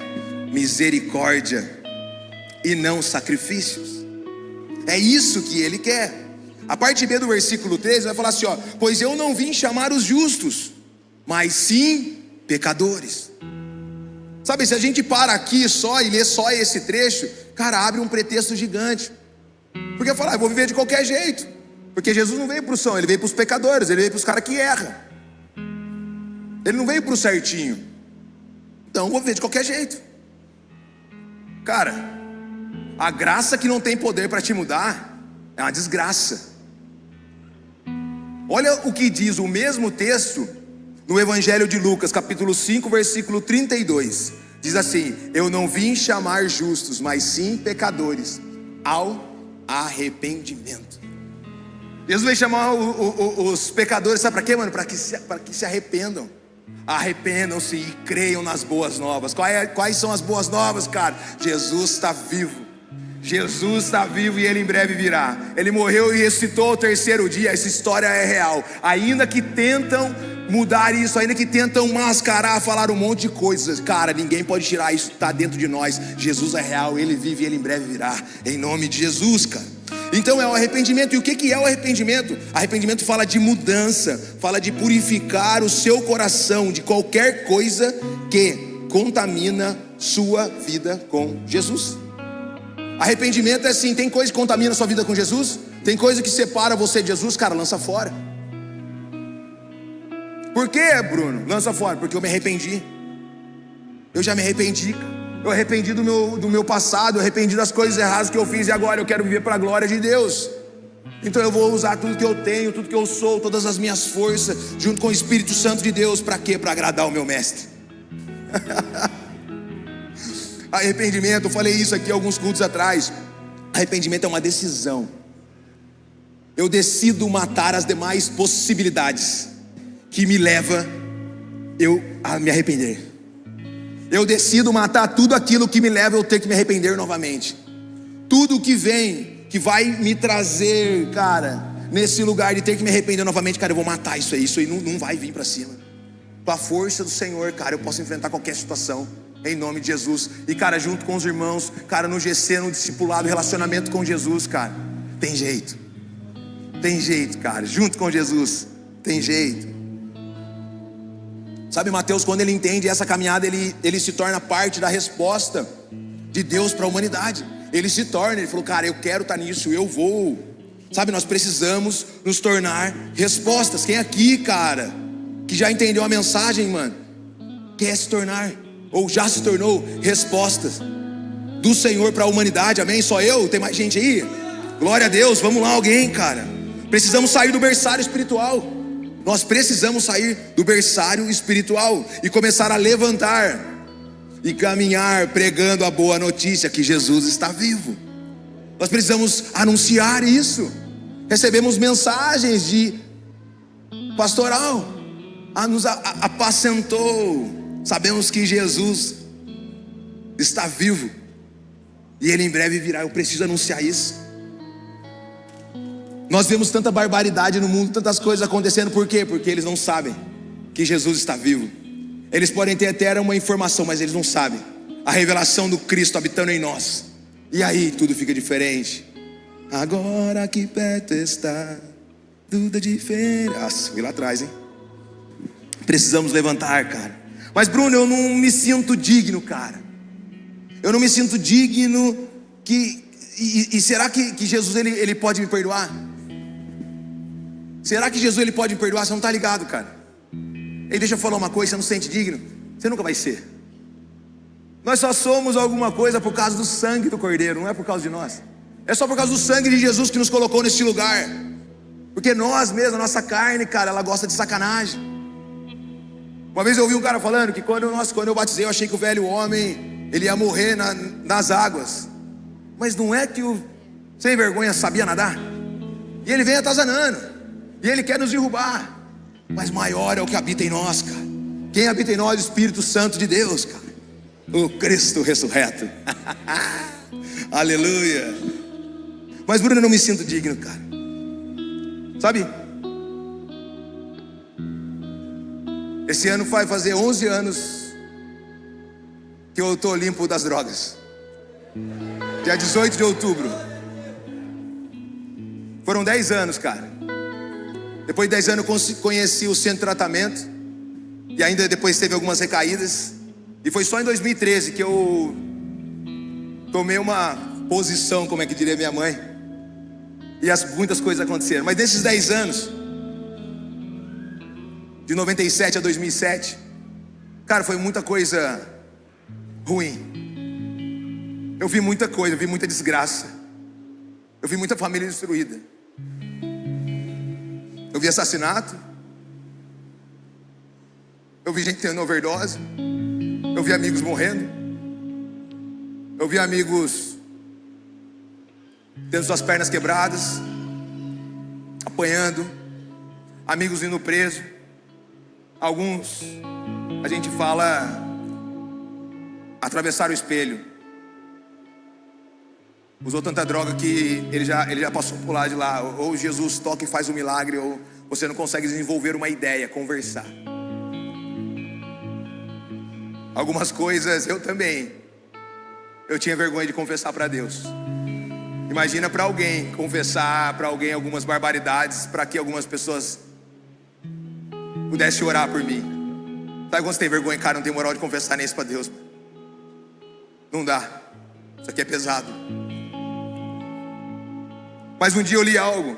misericórdia e não sacrifícios. É isso que Ele quer. A parte B do versículo 13 vai falar assim, ó: pois eu não vim chamar os justos, mas sim pecadores. Sabe, se a gente para aqui só e lê só esse trecho, cara, abre um pretexto gigante. Porque fala, eu vou viver de qualquer jeito. Porque Jesus não veio para o são, Ele veio para os pecadores, Ele veio para os caras que erram. Ele não veio para o certinho. Então eu vou viver de qualquer jeito. Cara, a graça que não tem poder para te mudar é uma desgraça. Olha o que diz o mesmo texto no Evangelho de Lucas, capítulo 5, versículo 32. Diz assim: eu não vim chamar justos, mas sim pecadores ao arrependimento. Jesus veio chamar os pecadores, sabe para quê, mano? Para que se arrependam. Arrependam-se e creiam nas boas novas. Quais são as boas novas, cara? Jesus está vivo. Jesus está vivo e Ele em breve virá. Ele morreu e ressuscitou ao terceiro dia. Essa história é real. Ainda que tentam mudar isso, ainda que tentam mascarar, falar um monte de coisas, cara, ninguém pode tirar isso, está dentro de nós. Jesus é real, Ele vive e Ele em breve virá. Em nome de Jesus, cara. Então é o arrependimento. E o que é o arrependimento? Arrependimento fala de mudança, fala de purificar o seu coração de qualquer coisa que contamina sua vida com Jesus. Arrependimento é assim, tem coisa que contamina sua vida com Jesus? Tem coisa que separa você de Jesus? Cara, lança fora. Por que, Bruno? Lança fora, porque eu me arrependi. Eu já me arrependi, cara. Eu arrependi do meu passado, eu arrependi das coisas erradas que eu fiz, e agora eu quero viver para a glória de Deus. Então eu vou usar tudo que eu tenho, tudo que eu sou, todas as minhas forças, junto com o Espírito Santo de Deus. Para quê? Para agradar o meu mestre. Arrependimento, eu falei isso aqui alguns cultos atrás. Arrependimento é uma decisão. Eu decido matar as demais possibilidades que me leva a me arrepender. Eu decido matar tudo aquilo que me leva a eu ter que me arrepender novamente. Tudo que vem, que vai me trazer, cara, nesse lugar de ter que me arrepender novamente, cara, eu vou matar isso aí não vai vir para cima. Com a força do Senhor, cara, eu posso enfrentar qualquer situação, em nome de Jesus. E cara, junto com os irmãos, cara, no GC, no discipulado, relacionamento com Jesus, cara, tem jeito, cara, junto com Jesus, tem jeito. Sabe, Mateus, quando ele entende essa caminhada, ele se torna parte da resposta de Deus para a humanidade. Ele falou, cara, eu quero estar nisso, eu vou. Sabe, nós precisamos nos tornar respostas. Quem aqui, cara, que já entendeu a mensagem, mano, quer se tornar, ou já se tornou, respostas do Senhor para a humanidade, amém? Só eu? Tem mais gente aí? Glória a Deus, vamos lá, alguém, cara. Precisamos sair do berçário espiritual. Nós precisamos sair do berçário espiritual e começar a levantar e caminhar pregando a boa notícia que Jesus está vivo. Nós precisamos anunciar isso. Recebemos mensagens de pastoral, nos apacentou. Sabemos que Jesus está vivo e Ele em breve virá. Eu preciso anunciar isso. Nós vemos tanta barbaridade no mundo, tantas coisas acontecendo, por quê? Porque eles não sabem que Jesus está vivo. Eles podem ter até uma informação, mas eles não sabem a revelação do Cristo habitando em nós. E aí tudo fica diferente. Agora que perto está, tudo é diferente. Nossa, fui lá atrás, hein? Precisamos levantar, cara. Mas Bruno, eu não me sinto digno, cara. Eu não me sinto digno e será que Jesus ele pode me perdoar? Será que Jesus ele pode me perdoar? Você não está ligado, cara. E deixa eu falar uma coisa, você não se sente digno? Você nunca vai ser. Nós só somos alguma coisa por causa do sangue do Cordeiro, não é por causa de nós. É só por causa do sangue de Jesus que nos colocou neste lugar. Porque nós mesmos, a nossa carne, cara, ela gosta de sacanagem. Uma vez eu ouvi um cara falando que quando eu batizei, eu achei que o velho homem ele ia morrer nas águas. Mas não é que o sem vergonha sabia nadar? E ele vem atazanando, e ele quer nos derrubar. Mas maior é o que habita em nós, cara. Quem habita em nós? O Espírito Santo de Deus, cara. O Cristo ressurreto. Aleluia. Mas Bruno, eu não me sinto digno, cara. Sabe? Esse ano vai fazer 11 anos que eu tô limpo das drogas. Dia 18 de outubro. Foram 10 anos, cara. Depois de 10 anos eu conheci o centro de tratamento. E ainda depois teve algumas recaídas. E foi só em 2013 que eu tomei uma posição, como é que diria minha mãe. E muitas coisas aconteceram. Mas nesses 10 anos, de 97 a 2007, cara, foi muita coisa ruim. Eu vi muita coisa, eu vi muita desgraça. Eu vi muita família destruída. Eu vi assassinato. Eu vi gente tendo overdose. Eu vi amigos morrendo. Eu vi amigos tendo suas pernas quebradas, apanhando. Amigos indo preso. Alguns, a gente fala, atravessar o espelho. Usou tanta droga que ele já passou por lá de lá. Ou Jesus toca e faz um milagre, ou você não consegue desenvolver uma ideia, conversar. Algumas coisas eu também. Eu tinha vergonha de confessar para Deus. Imagina para alguém confessar para alguém algumas barbaridades, para que algumas pessoas pudessem orar por mim. Sabe quando você tem vergonha, cara, não tem moral de confessar nem isso para Deus? Não dá. Isso aqui é pesado. Mas um dia eu li algo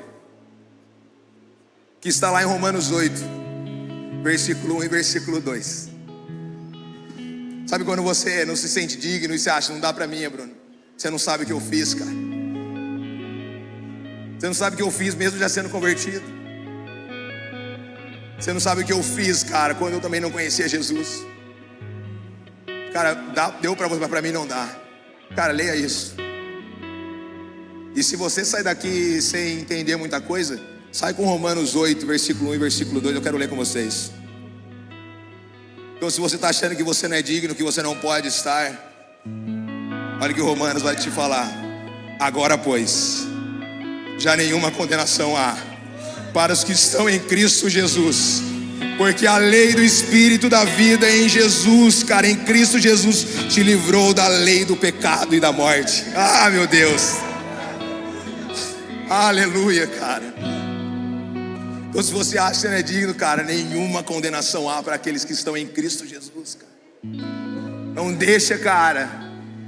que está lá em Romanos 8, versículo 1 e versículo 2. Sabe quando você não se sente digno e você acha, não dá pra mim, Bruno? Você não sabe o que eu fiz, cara. Você não sabe o que eu fiz mesmo já sendo convertido. Você não sabe o que eu fiz, cara, quando eu também não conhecia Jesus. Cara, deu pra você, mas pra mim não dá. Cara, leia isso. E se você sair daqui sem entender muita coisa, sai com Romanos 8, versículo 1 e versículo 2, eu quero ler com vocês. Então se você está achando que você não é digno, que você não pode estar, olha o que o Romanos vai te falar. Agora pois, já nenhuma condenação há para os que estão em Cristo Jesus, porque a lei do Espírito da vida em Jesus, cara, em Cristo Jesus, te livrou da lei do pecado e da morte. Ah, meu Deus. Aleluia, cara. Então se você acha que não é digno, cara, nenhuma condenação há para aqueles que estão em Cristo Jesus, cara. Não deixa, cara,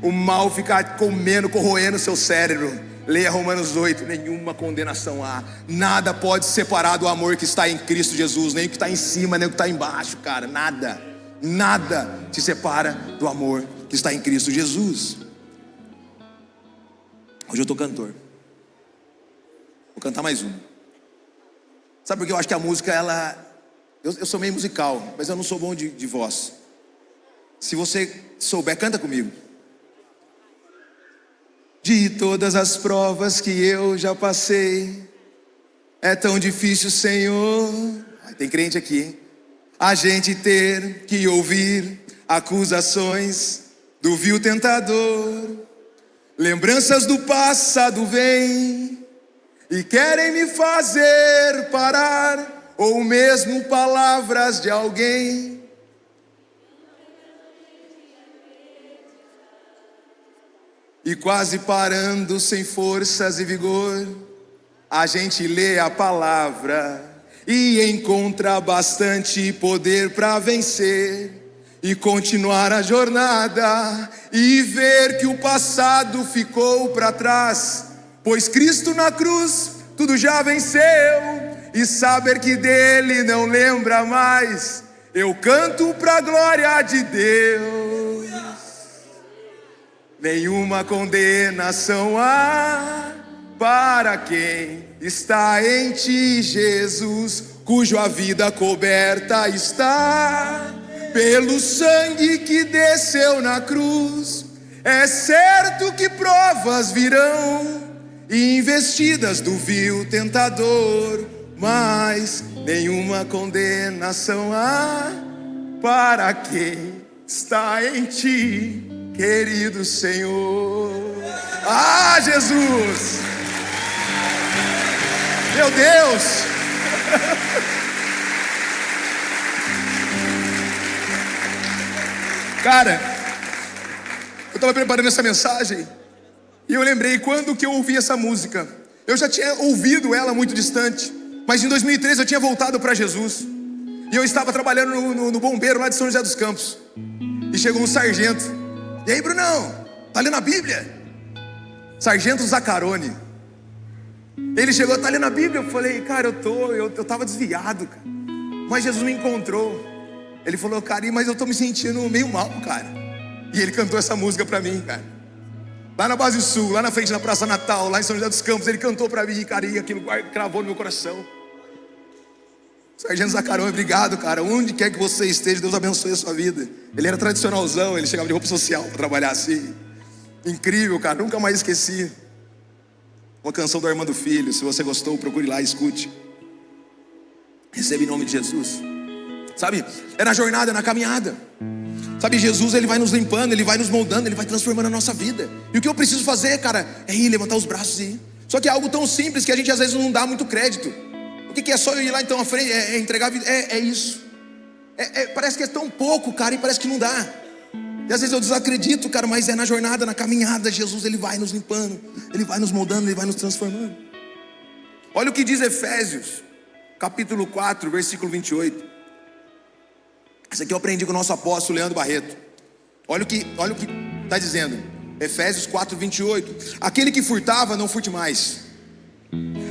o mal ficar comendo, corroendo o seu cérebro. Leia Romanos 8, nenhuma condenação há. Nada pode separar do amor que está em Cristo Jesus. Nem o que está em cima, nem o que está embaixo, cara. Nada, nada te separa do amor que está em Cristo Jesus. Hoje eu estou cantor. Vou cantar mais uma. Sabe por que eu acho que a música, eu sou meio musical, mas eu não sou bom de voz. Se você souber, canta comigo. De todas as provas que eu já passei, é tão difícil, Senhor. Tem crente aqui, hein? A gente ter que ouvir acusações do vil tentador. Lembranças do passado vêm e querem me fazer parar, ou mesmo palavras de alguém e quase parando sem forças e vigor, a gente lê a palavra e encontra bastante poder para vencer e continuar a jornada e ver que o passado ficou para trás, pois Cristo na cruz tudo já venceu, e saber que dele não lembra mais, eu canto pra glória de Deus. Nenhuma condenação há para quem está em ti, Jesus, cujo a vida coberta está pelo sangue que desceu na cruz. É certo que provas virão e investidas do vil tentador, mas nenhuma condenação há para quem está em ti, querido Senhor. Ah, Jesus! Meu Deus! Cara, eu estava preparando essa mensagem e eu lembrei quando que eu ouvi essa música. Eu já tinha ouvido ela muito distante, mas em 2013 eu tinha voltado para Jesus. E eu estava trabalhando no bombeiro lá de São José dos Campos. E chegou um sargento. E aí, Brunão, tá lendo a Bíblia? Sargento Zaccaroni. Ele chegou, tá lendo a Bíblia? Eu falei, cara, eu tava desviado, cara. Mas Jesus me encontrou. Ele falou, cara, mas eu tô me sentindo meio mal, cara. E ele cantou essa música pra mim, cara. Lá na Base Sul, lá na frente da Praça Natal, lá em São José dos Campos, ele cantou pra mim, cara, e aquilo cravou no meu coração. Sargento Zaccaroni, obrigado, cara. Onde quer que você esteja, Deus abençoe a sua vida. Ele era tradicionalzão, ele chegava de roupa social pra trabalhar assim. Incrível, cara, nunca mais esqueci. Uma canção do Armando Filho. Se você gostou, procure lá, escute. Receba em nome de Jesus. Sabe, é na jornada, é na caminhada. Sabe, Jesus, ele vai nos limpando, ele vai nos moldando, ele vai transformando a nossa vida. E o que eu preciso fazer, cara, é ir, levantar os braços e ir. Só que é algo tão simples que a gente às vezes não dá muito crédito. O que é só eu ir lá então à frente, é entregar a vida, é isso. Parece que é tão pouco, cara, e parece que não dá. E às vezes eu desacredito, cara, mas é na jornada, na caminhada, Jesus, ele vai nos limpando, ele vai nos moldando, ele vai nos transformando. Olha o que diz Efésios, capítulo 4, versículo 28. Isso aqui eu aprendi com o nosso apóstolo Leandro Barreto. Olha o que está dizendo. Efésios 4, 28. Aquele que furtava, não furte mais.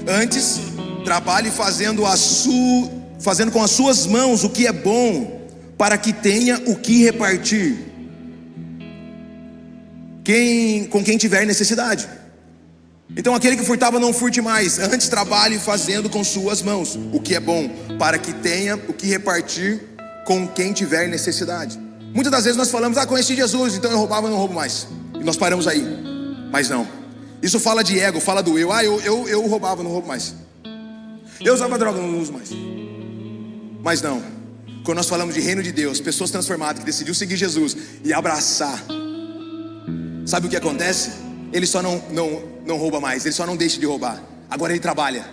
Antes, trabalhe fazendo com as suas mãos o que é bom, para que tenha o que repartir com quem tiver necessidade. Então aquele que furtava, não furte mais. Antes, trabalhe fazendo com suas mãos o que é bom, para que tenha o que repartir com quem tiver necessidade. Muitas das vezes nós falamos, conheci Jesus, então eu roubava, não roubo mais. E nós paramos aí. Mas não. Isso fala de ego, fala do eu. Eu roubava, não roubo mais. Eu usava droga, não uso mais. Mas não. Quando nós falamos de reino de Deus, pessoas transformadas que decidiu seguir Jesus e abraçar, sabe o que acontece? Ele só não rouba mais, ele só não deixa de roubar. Agora ele trabalha.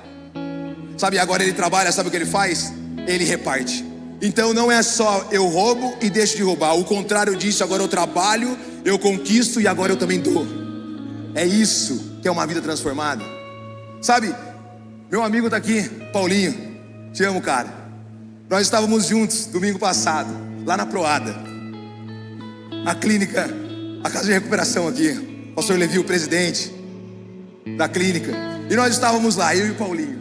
Sabe, agora ele trabalha, sabe o que ele faz? Ele reparte. Então não é só eu roubo e deixo de roubar. O contrário disso, agora eu trabalho, eu conquisto e agora eu também dou. É isso que é uma vida transformada. Sabe, meu amigo está aqui, Paulinho. Te amo, cara. Nós estávamos juntos domingo passado, lá na Proada, a clínica, a casa de recuperação aqui. O pastor Levi, o presidente da clínica. E nós estávamos lá, eu e o Paulinho.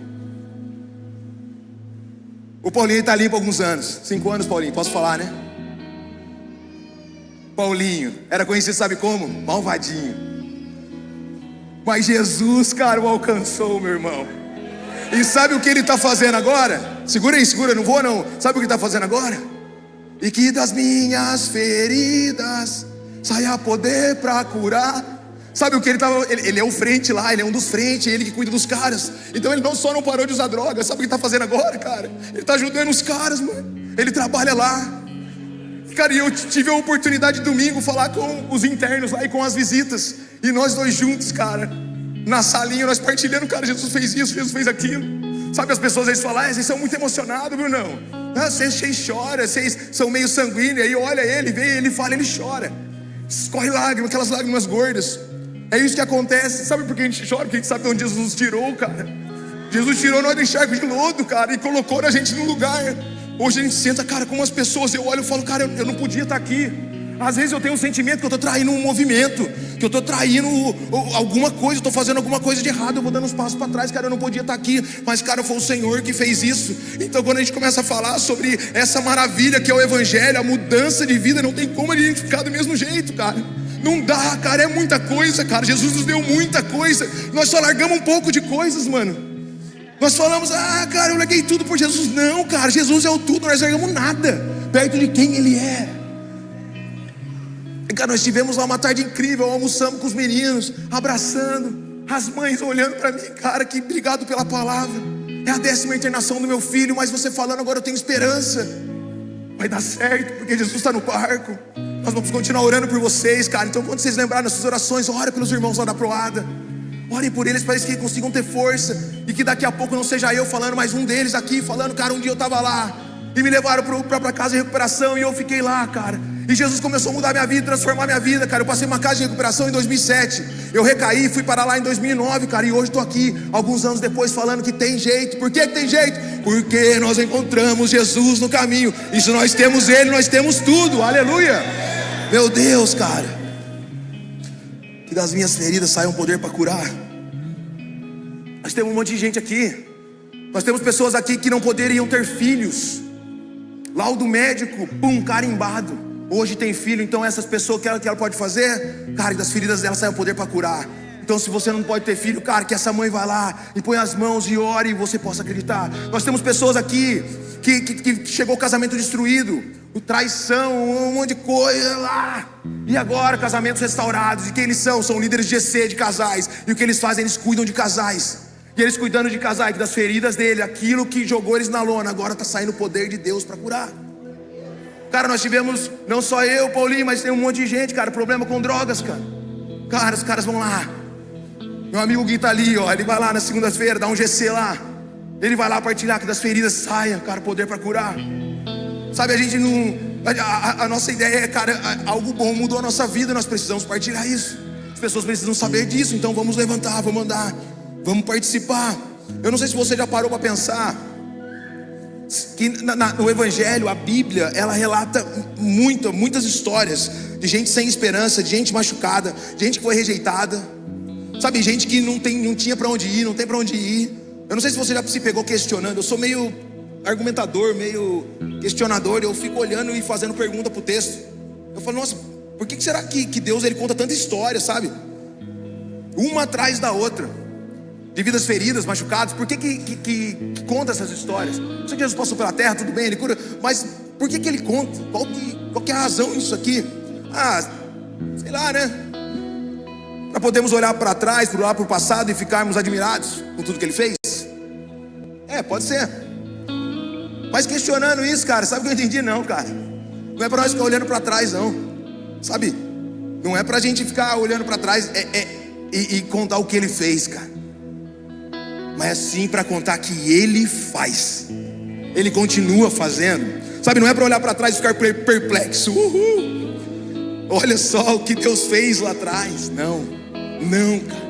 O Paulinho está limpo há alguns anos. 5 anos, Paulinho, posso falar, né? Paulinho era conhecido, sabe como? Malvadinho. Mas Jesus, cara, o alcançou, meu irmão. E sabe o que ele está fazendo agora? Segura aí, segura, não vou não. Sabe o que ele está fazendo agora? E que das minhas feridas saia poder para curar. Sabe o que ele estava? Ele é o frente lá, ele é um dos frentes, ele que cuida dos caras. Então ele não parou de usar droga. Sabe o que ele está fazendo agora, cara? Ele está ajudando os caras, mano. Ele trabalha lá. Cara, e eu tive a oportunidade de domingo falar com os internos lá e com as visitas. E nós dois juntos, cara, na salinha, nós partilhando, cara, Jesus fez isso, Jesus fez aquilo. Sabe, as pessoas às vezes falam, vocês são muito emocionados, meu não. Vocês choram, vocês são meio sanguíneos. Aí olha ele, vê, ele fala, ele chora. Escorre lágrimas, aquelas lágrimas gordas. É isso que acontece. Sabe por que a gente chora? Porque a gente sabe de onde Jesus nos tirou, cara. Jesus tirou nós do encharco de lodo, cara, e colocou a gente no lugar. Hoje a gente senta, cara, como as pessoas, eu olho e falo, cara, eu não podia estar aqui. Às vezes eu tenho um sentimento que eu estou traindo um movimento, que eu estou traindo alguma coisa, estou fazendo alguma coisa de errado, eu vou dando uns passos para trás, cara, eu não podia estar aqui, mas cara, foi o Senhor que fez isso. Então quando a gente começa a falar sobre essa maravilha que é o Evangelho, a mudança de vida, não tem como a gente ficar do mesmo jeito, cara. Não dá, cara, é muita coisa, cara. Jesus nos deu muita coisa, nós só largamos um pouco de coisas, mano. Nós falamos, cara, eu larguei tudo por Jesus. Não, cara, Jesus é o tudo, nós largamos nada perto de quem Ele é. E, cara, nós tivemos lá uma tarde incrível, almoçamos com os meninos, abraçando, as mães olhando para mim, cara, que obrigado pela palavra. É a 10ª internação do meu filho, mas você falando agora eu tenho esperança. Vai dar certo, porque Jesus está no barco. Nós vamos continuar orando por vocês, cara. Então quando vocês lembrarem das suas orações, ora pelos irmãos lá da Proada. Orem por eles para que eles consigam ter força. E que daqui a pouco não seja eu falando, mas um deles aqui falando, cara, um dia eu estava lá e me levaram para casa de recuperação e eu fiquei lá, cara. E Jesus começou a mudar minha vida, transformar minha vida, cara. Eu passei uma casa de recuperação em 2007. Eu recaí, fui para lá em 2009, cara. E hoje estou aqui, alguns anos depois, falando que tem jeito. Por que tem jeito? Porque nós encontramos Jesus no caminho. E se nós temos Ele, nós temos tudo. Aleluia. Meu Deus, cara. Que das minhas feridas saia um poder para curar. Nós temos um monte de gente aqui. Nós temos pessoas aqui que não poderiam ter filhos. Laudo médico, pum, carimbado. Hoje tem filho, então essas pessoas, que ela pode fazer? Cara, que das feridas dela sai o poder para curar. Então se você não pode ter filho, cara, que essa mãe vai lá e põe as mãos e ore e você possa acreditar. Nós temos pessoas aqui que chegou o casamento destruído, o traição, um monte de coisa lá. E agora casamentos restaurados. E quem eles são? São líderes de GC, de casais. E o que eles fazem? Eles cuidam de casais. E eles cuidando de casais, das feridas dele, aquilo que jogou eles na lona, agora está saindo o poder de Deus para curar. Cara, nós tivemos, não só eu, Paulinho, mas tem um monte de gente, cara, problema com drogas, cara. Cara, os caras vão lá. Meu amigo Gui tá ali, ó, ele vai lá na segunda-feira, dá um GC lá. Ele vai lá partilhar que das feridas saia, cara, poder para curar. Sabe, a gente não... A nossa ideia é, cara, algo bom mudou a nossa vida, nós precisamos partilhar isso. As pessoas precisam saber disso, então vamos levantar, vamos andar, vamos participar. Eu não sei se você já parou para pensar que no Evangelho, a Bíblia, ela relata muitas histórias de gente sem esperança, de gente machucada, de gente que foi rejeitada. Sabe, gente que não tinha para onde ir, não tem para onde ir. Eu não sei se você já se pegou questionando. Eu sou meio argumentador, meio questionador. Eu fico olhando e fazendo pergunta pro texto. Eu falo, nossa, por que será que Deus ele conta tanta história, sabe? Uma atrás da outra, de vidas feridas, machucadas. Por que conta essas histórias? Não sei que Jesus passou pela terra, tudo bem, ele cura. Mas por que ele conta? Qual que é a razão disso aqui? Sei lá, né? Para podermos olhar para trás, olhar para o passado e ficarmos admirados com tudo que ele fez? Pode ser. Mas questionando isso, cara, sabe o que eu entendi? Não, cara, não é para nós ficar olhando para trás, não. Sabe? Não é para a gente ficar olhando para trás e contar o que ele fez, cara. Mas é sim para contar que ele faz. Ele continua fazendo. Sabe, não é para olhar para trás e ficar perplexo. Olha só o que Deus fez lá atrás. Não, cara.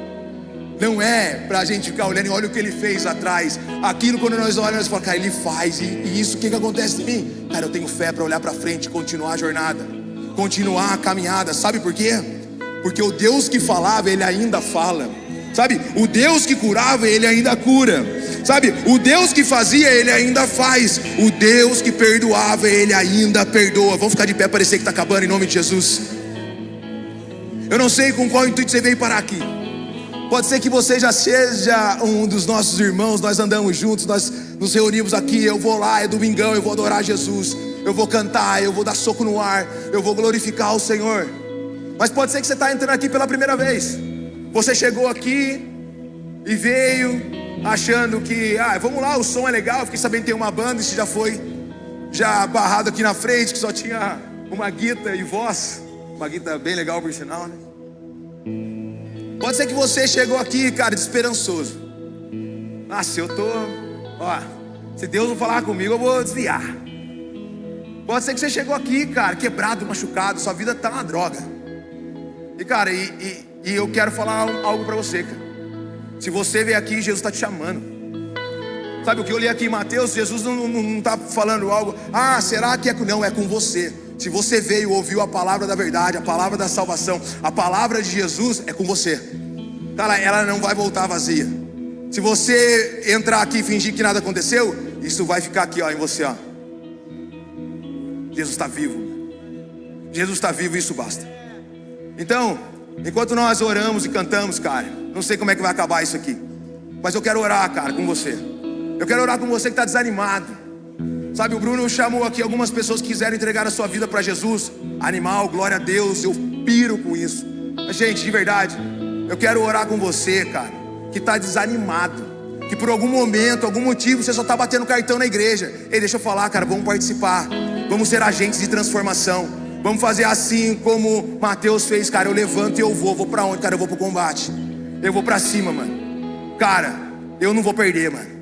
Não é para a gente ficar olhando e olha o que ele fez lá atrás. Aquilo quando nós olhamos, nós falamos, cara, ele faz. E isso, o que acontece em mim? Cara, eu tenho fé para olhar para frente e continuar a jornada, continuar a caminhada. Sabe por quê? Porque o Deus que falava, ele ainda fala. Sabe, o Deus que curava, ele ainda cura. Sabe, o Deus que fazia, ele ainda faz. O Deus que perdoava, ele ainda perdoa. Vamos ficar de pé, parecer que está acabando, em nome de Jesus. Eu não sei com qual intuito você veio parar aqui. Pode ser que você já seja um dos nossos irmãos. Nós andamos juntos, nós nos reunimos aqui. Eu vou lá, é domingão, eu vou adorar Jesus, eu vou cantar, eu vou dar soco no ar, eu vou glorificar o Senhor. Mas pode ser que você está entrando aqui pela primeira vez. Você chegou aqui e veio achando que vamos lá, o som é legal. Fiquei sabendo que tem uma banda, isso já foi barrado aqui na frente, que só tinha uma guitarra e voz. Uma guitarra bem legal por sinal, né? Pode ser que você chegou aqui, cara, desesperançoso. Se eu tô, se Deus não falar comigo, eu vou desviar. Pode ser que você chegou aqui, cara, quebrado, machucado, sua vida tá uma droga. E cara, e E eu quero falar algo para você, cara. Se você veio aqui, Jesus está te chamando. Sabe o que eu li aqui em Mateus? Jesus não está falando algo. Ah, será que é? Não, é com você. Se você veio, ouviu a palavra da verdade, a palavra da salvação, a palavra de Jesus, é com você. Cara, ela não vai voltar vazia. Se você entrar aqui e fingir que nada aconteceu, isso vai ficar aqui, ó, em você, ó. Jesus está vivo. Jesus está vivo e isso basta. Então, enquanto nós oramos e cantamos, cara, não sei como é que vai acabar isso aqui, mas eu quero orar, cara, com você. Eu quero orar com você que está desanimado. Sabe, o Bruno chamou aqui algumas pessoas que quiseram entregar a sua vida para Jesus. Animal, glória a Deus, eu piro com isso. Mas, gente, de verdade, eu quero orar com você, cara, que está desanimado, que por algum momento, algum motivo, você só está batendo cartão na igreja. Ei, deixa eu falar, cara, vamos participar. Vamos ser agentes de transformação. Vamos fazer assim como Mateus fez, cara. Eu levanto e eu vou pra onde, cara? Eu vou pro combate. Eu vou pra cima, mano. Cara, eu não vou perder, mano.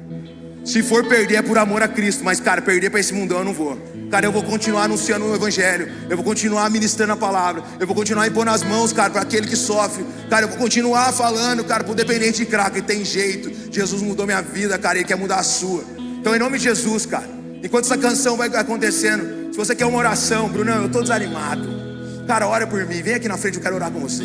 Se for perder é por amor a Cristo, mas, cara, perder pra esse mundão eu não vou. Cara, eu vou continuar anunciando o evangelho. Eu vou continuar ministrando a palavra. Eu vou continuar impondo as mãos, cara, para aquele que sofre. Cara, eu vou continuar falando, cara, pro dependente de crack. Ele tem jeito. Jesus mudou minha vida, cara, Ele quer mudar a sua. Então, em nome de Jesus, cara, enquanto essa canção vai acontecendo, se você quer uma oração, Brunão, eu tô desanimado, cara, ora por mim, vem aqui na frente, eu quero orar com você.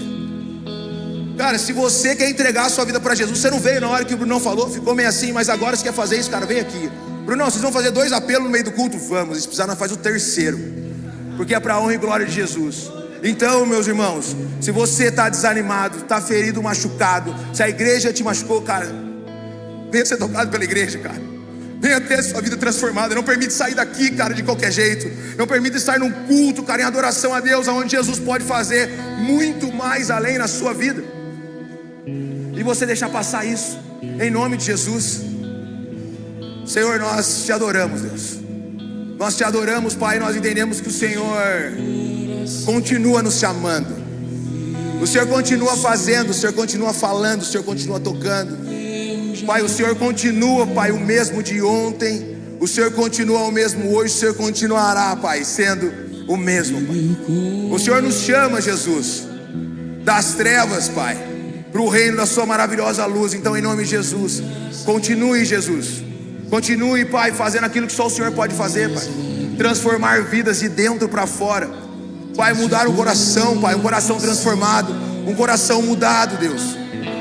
Cara, se você quer entregar a sua vida para Jesus, você não veio na hora que o Brunão falou, ficou meio assim, mas agora você quer fazer isso, cara, vem aqui. Brunão, vocês vão fazer 2 apelos no meio do culto? Vamos, se precisar nós faz o 3º, porque é para a honra e glória de Jesus. Então, meus irmãos, se você está desanimado, está ferido, machucado, se a igreja te machucou, cara, venha ser tocado pela igreja, cara. Venha ter sua vida transformada. Não permite sair daqui, cara, de qualquer jeito. Não permite estar num culto, cara, em adoração a Deus, onde Jesus pode fazer muito mais além na sua vida. E você deixar passar isso, em nome de Jesus. Senhor, nós te adoramos, Deus. Nós te adoramos, Pai. Nós entendemos que o Senhor continua nos chamando. O Senhor continua fazendo, o Senhor continua falando, o Senhor continua tocando. Pai, o Senhor continua, Pai, o mesmo de ontem. O Senhor continua o mesmo hoje. O Senhor continuará, Pai, sendo o mesmo, Pai. O Senhor nos chama, Jesus, das trevas, Pai, para o reino da sua maravilhosa luz. Então, em nome de Jesus, continue, Jesus. Continue, Pai, fazendo aquilo que só o Senhor pode fazer, Pai. Transformar vidas de dentro para fora. Pai, mudar o coração, Pai, um coração transformado, um coração mudado, Deus.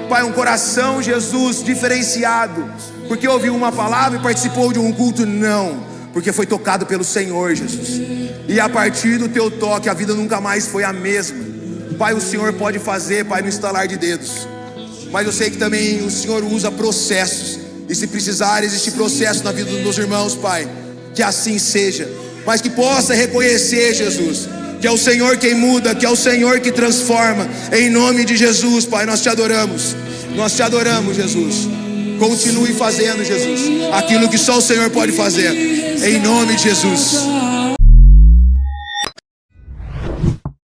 Pai, um coração, Jesus, diferenciado, porque ouviu uma palavra e participou de um culto, não, porque foi tocado pelo Senhor, Jesus. E a partir do teu toque, a vida nunca mais foi a mesma. Pai, o Senhor pode fazer, Pai, no estalar de dedos. Mas eu sei que também o Senhor usa processos. E se precisar, existe processo na vida dos meus irmãos, Pai. Que assim seja. Mas que possa reconhecer, Jesus, que é o Senhor quem muda, que é o Senhor que transforma. Em nome de Jesus, Pai, nós te adoramos. Nós te adoramos, Jesus. Continue fazendo, Jesus, aquilo que só o Senhor pode fazer. Em nome de Jesus.